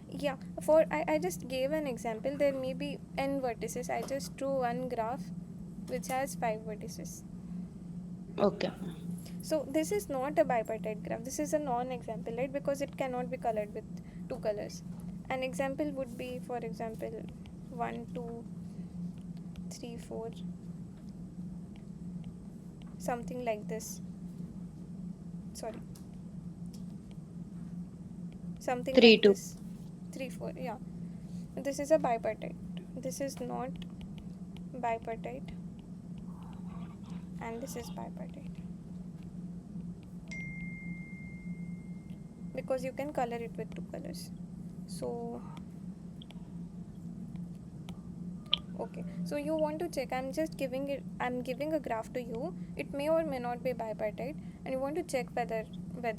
Yeah, for I just gave an example. There may be n vertices. I just drew one graph which has 5 vertices. Okay. So this is not a bipartite graph. This is a non-example, right? Because it cannot be colored with two colors. An example would be, for example, 1, 2, 3, 4, something like this. Sorry, something 3, like 2. this. 3, 4. Yeah, this is a bipartite. This is not bipartite, and this is bipartite, because you can color it with two colors. So okay, so you want to check, I'm giving a graph to you, it may or may not be bipartite, and you want to check whether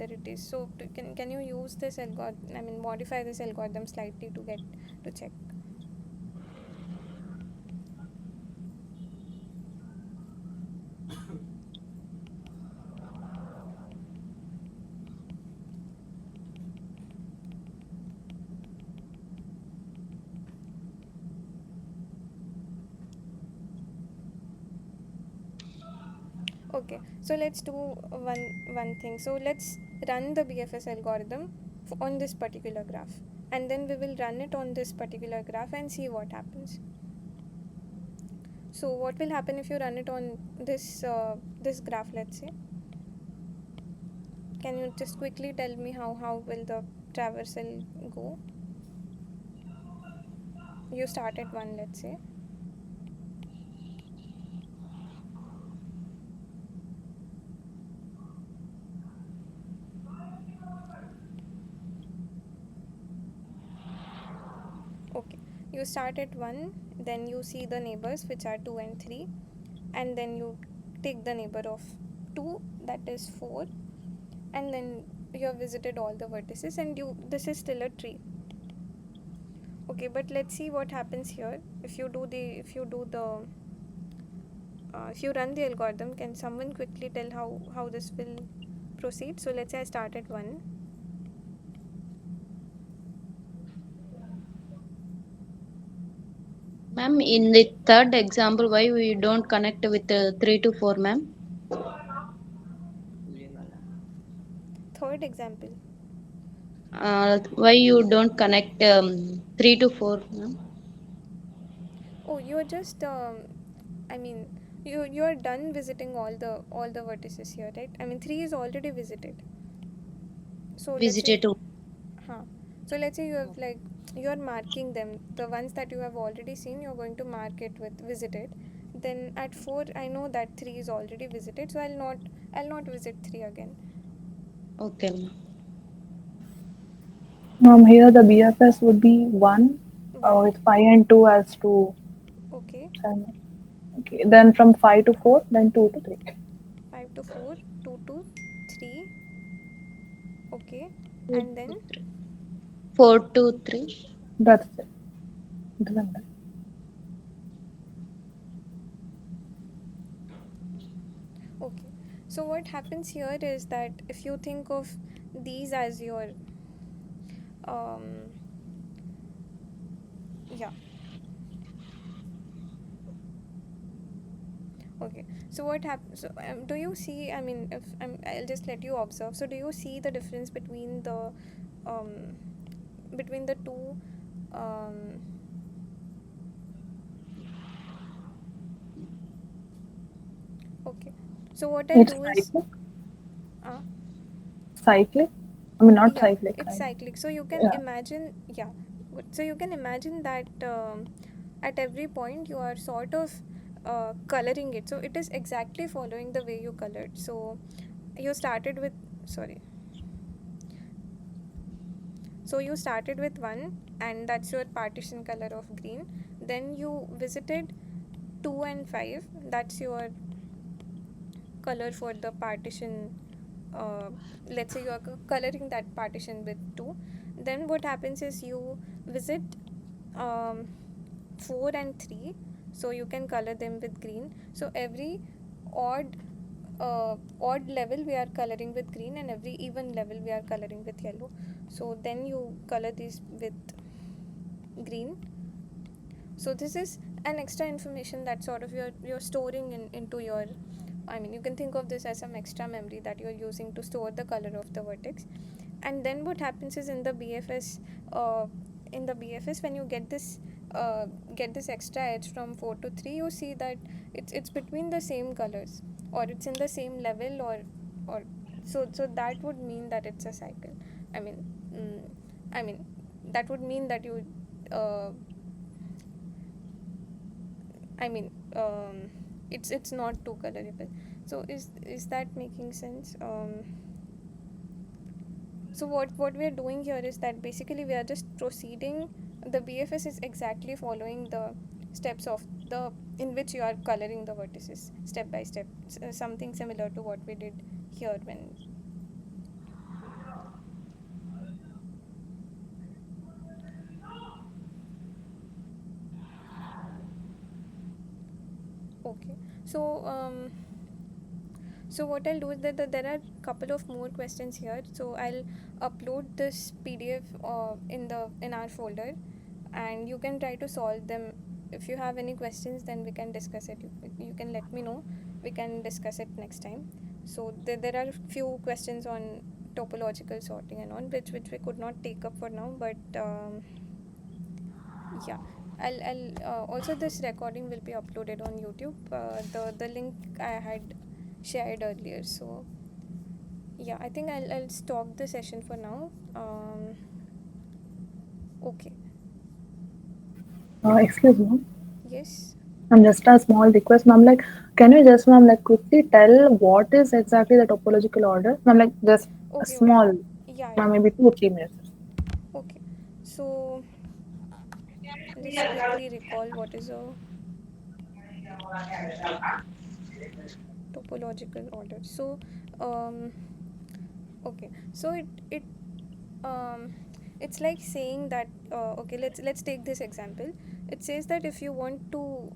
it is. So can you use this algorithm, I mean modify this algorithm slightly to get to check? Okay, so let's do one thing. So let's run the BFS algorithm on this particular graph, and then we will run it on this particular graph and see what happens. So what will happen if you run it on this graph, let's say? Can you just quickly tell me how will the traversal go? You start at 1, let's say. Okay, you start at 1, then you see the neighbors which are 2 and 3, and then you take the neighbor of 2, that is 4, and then you have visited all the vertices, and this is still a tree. Okay, but let's see what happens here if you do the if you run the algorithm. Can someone quickly tell how this will proceed? So let's say I start at 1. Ma'am, in the third example, why we don't connect with 3 to 4, ma'am? Third example. Why you don't connect 3 to 4, ma'am? Oh, you're just I mean you're done visiting all the vertices here, right? I mean 3 is already visited. So let's say Visited to. huh. So let's say you have you're marking them, the ones that you have already seen, you're going to mark it with visited. Then at 4 I know that 3 is already visited, so I'll not visit 3 again. Okay, ma'am. Here the BFS would be 1 1. with 5 and 2 as 2. Okay. 7. Okay, then from 5 to 4, then 2 to 3. 5 to 4, 2 to 3. Okay. 2 And then to 3. 4 to 3. That's it. Isn't it? okay. So what happens here is that if you think of these as your um yeah. Okay, so what happens? So, do you see? I mean, if I'll just let you observe. So, do you see the difference um, between the two? Um, okay, so what I'll It's do is, cyclic. uh, Cyclic? I mean, not yeah, cyclic, it's right? cyclic. So you can Yeah. imagine, yeah. Good. So you can imagine that at every point you are sort of coloring it. So it is exactly following the way you colored. So you started with, sorry. So you started with 1 and that's your partition color of green. Then you visited 2 and 5. That's your color for the partition. Let's say you are coloring that partition with 2. Then what happens is you visit um, 4 and 3, so you can color them with green. So every odd odd level we are coloring with green, and every even level we are coloring with yellow. So then you color these with green. So this is an extra information that sort of you're storing into your, I mean, you can think of this as some extra memory that you're using to store the color of the vertex. And then what happens is in the BFS, when you get this extra edge from 4 to 3, you see that it's between the same colors, or it's in the same level, or so that would mean that it's a cycle. I mean, I mean that would mean that you uh, I mean, it's not too colorable. So is that making sense? So what we are doing here is that basically we are just proceeding. The BFS is exactly following the steps of the in which you are coloring the vertices step by step. Something similar to what we did here when. Okay. So so what I'll do is that there are a couple of more questions here. So I'll upload this PDF in our folder, and you can try to solve them. If you have any questions, then we can discuss it. You can let me know. We can discuss it next time. So there are a few questions on topological sorting and on which we could not take up for now, but yeah. I'll also, this recording will be uploaded on YouTube. The link I had shared earlier. So yeah, I think I'll stop the session for now. Okay. Excuse me. Yes. And just a small request, ma'am. Like, can you just, ma'am, like quickly tell what is exactly the topological order? Ma'am, like just a Okay. small, Yeah. ma'am, maybe 2 or 3 minutes. Okay. So I'll just quickly recall what is a topological order. So um okay. So it um it's like saying that okay, let's take this example. It says that if you want to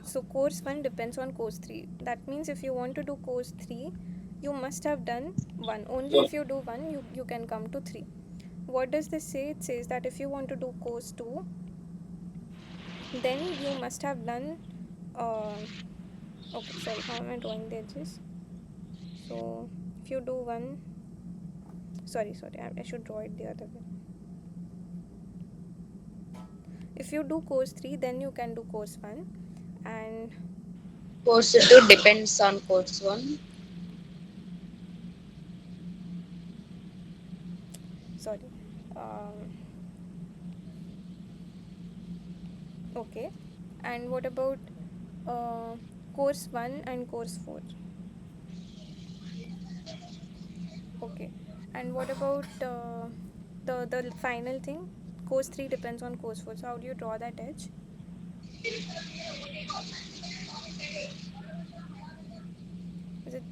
so course 1 depends on course 3. That means if you want to do course 3, you must have done 1. Only if you do 1, you can come to 3. What does this say? It says that if you want to do course 2, then you must have done okay, sorry, how am I drawing the edges? So if you do 1, sorry, I should draw it the other way. If you do course 3, then you can do course 1. And Course 2 depends on course 1. sorry, um, okay. And what about uh, course 1 and course 4? Okay. And what about the final thing? Course 3 depends on course 4. So how do you draw that edge? Is it,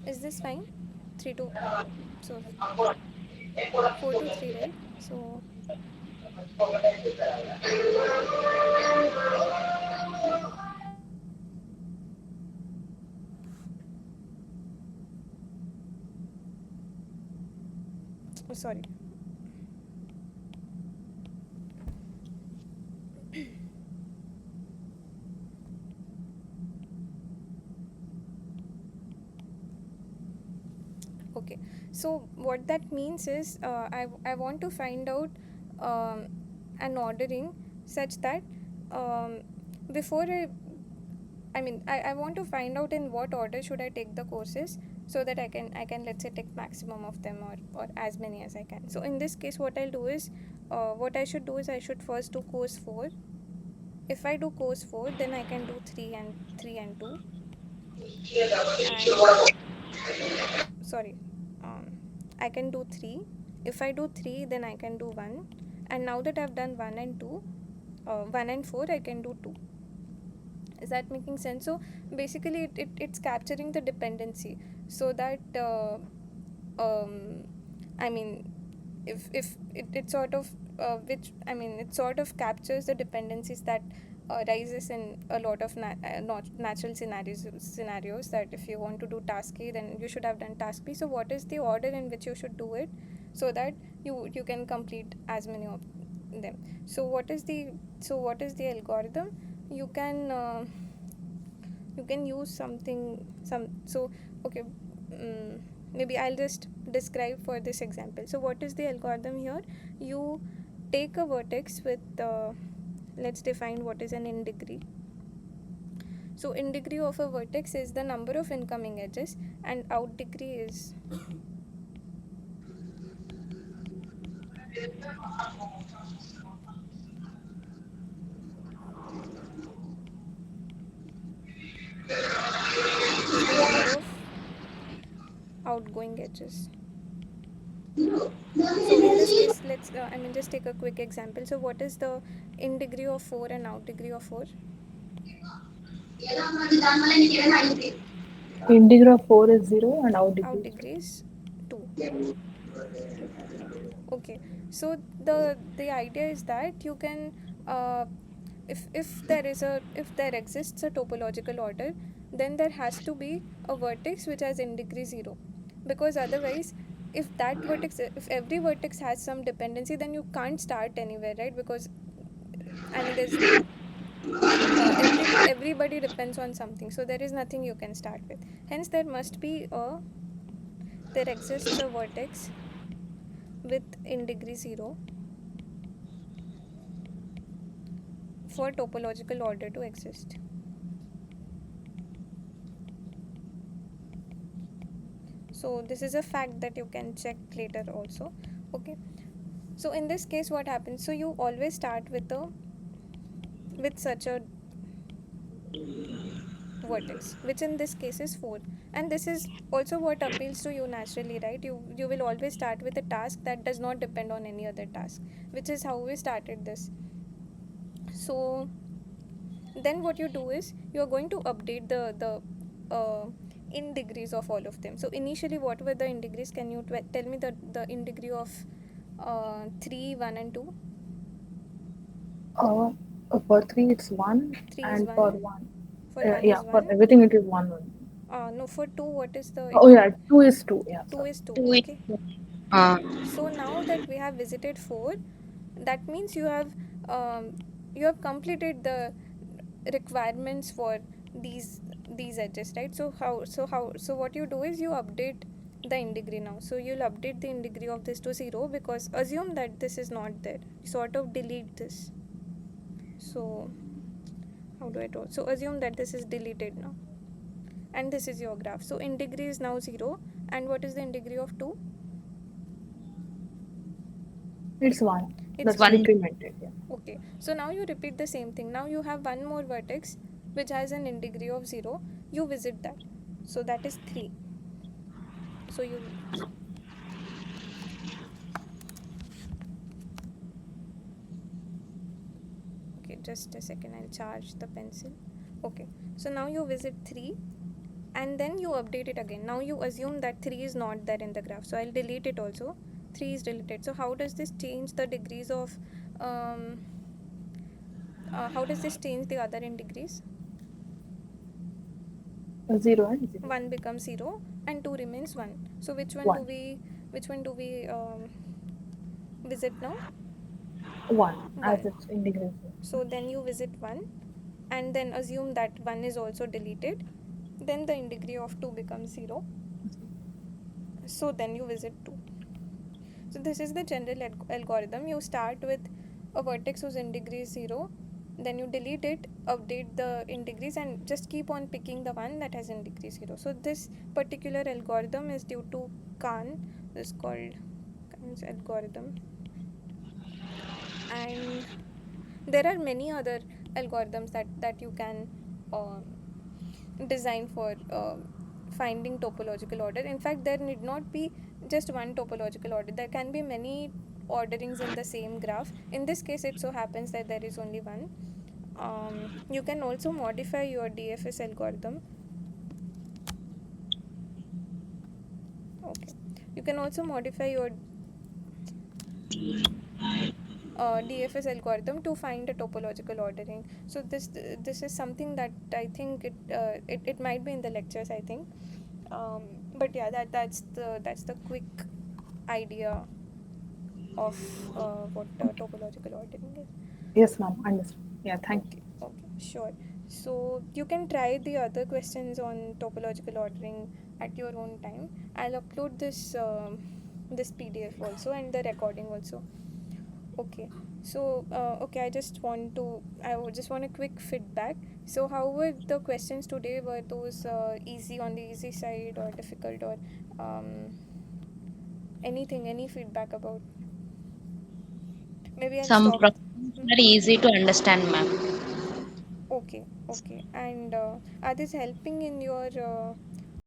is this fine? 3 to, so 4 to 3, right? So sorry. Okay, so what that means is I want to find out an ordering such that um, before I I want to find out in what order should I take the courses, so that I can let's say take maximum of them, or as many as I can. So in this case, what I'll do is, what I should do is I should first do course 4. If I do course 4, then I can do 3 and 2, and sorry, I can do 3. If I do 3, then I can do 1, and now that I've done 1 and 2, 1 and 4, I can do 2. Is that making sense? So basically it's capturing the dependency, so that um, I mean if it sort of it sort of captures the dependencies that rises in a lot of natural scenarios, that if you want to do task A, then you should have done task B. So what is the order in which you should do it, so that you can complete as many of them. So what is the algorithm? You can use okay, maybe I'll just describe for this example. So what is the algorithm here? You take a vertex with let's define what is an in degree. So in degree of a vertex is the number of incoming edges, and out degree is the number of outgoing edges. So in this case, let's just take a quick example. So what is the in degree of 4 and out degree of 4? In degree of 4 is 0 and out degree Out is 2. degree is 2. Okay, so the idea is that you can if there exists a topological order, then there has to be a vertex which has in degree 0, because otherwise, if every vertex has some dependency, then you can't start anywhere, right? Because there's everybody depends on something, so there is nothing you can start with. Hence there exists a vertex with in degree 0 for topological order to exist. So this is a fact that you can check later also. Okay, so in this case, what happens? So you always start with such a vertex, which in this case is 4, and this is also what appeals to you naturally, right? You will always start with a task that does not depend on any other task, which is how we started this. So then what you do is you are going to update the in degrees of all of them. So initially, what were the in degrees? Can you tell me the in degree of 3, 1 and 2? Uh, for 3 it's 1, 3 is and for 1, 1, for 1 yeah, is for 1. everything it is 1 only. No, for 2, what is the Oh yeah, 2 is 2. Yeah, 2 sorry. is 2. 2 Okay, uh, so now that we have visited 4, that means you have completed the requirements for these edges, right? So what you do is you update the in degree now. So you'll update the in degree of this to 0, because assume that this is not there, sort of delete this. So how do I do? So assume that this is deleted now, and this is your graph. So in degree is now 0, and what is the in degree of 2? It's 1. It's That's 1. decremented. Yeah. Okay, so now you repeat the same thing. Now you have one more vertex which has an in degree of 0. You visit that. So that is 3. So you okay, just a second, I'll charge the pencil. Okay, so now you visit 3, and then you update it again. Now you assume that 3 is not there in the graph, so I'll delete it also. 3 is deleted. So how does this change the degrees of how does this change the other in degrees? 0 and 0. 1 becomes 0 and 2 remains 1. So which one 1. do we visit now? 1 as 1. it's in degree 0. So then you visit 1, and then assume that 1 is also deleted. Then the in degree of 2 becomes 0. So then you visit 2. So this is the general algorithm. You start with a vertex whose in degree is 0, then you delete it, update the in degrees, and just keep on picking the one that has in degree 0. So this particular algorithm is due to Khan. This is called Khan's algorithm. And there are many other algorithms that you can design for finding topological order. In fact, there need not be just one topological order. There can be many orderings in the same graph. In this case, it so happens that there is only one. You can also modify your DFS algorithm. Okay, you can also modify your DFS algorithm to find a topological ordering. So this is something that I think it might be in the lectures, I think. But yeah, that's the quick idea of what topological ordering is. Yes, ma'am. Understood. Yeah, thank you. Okay, sure. So you can try the other questions on topological ordering at your own time. I'll upload this PDF also and the recording also. Okay. So okay, I would just want a quick feedback. So how were the questions today? Were those easy, on the easy side, or difficult, or um, any feedback about? Maybe I'll Some stop. problems are easy to understand, ma'am. Okay, okay. And are these helping in your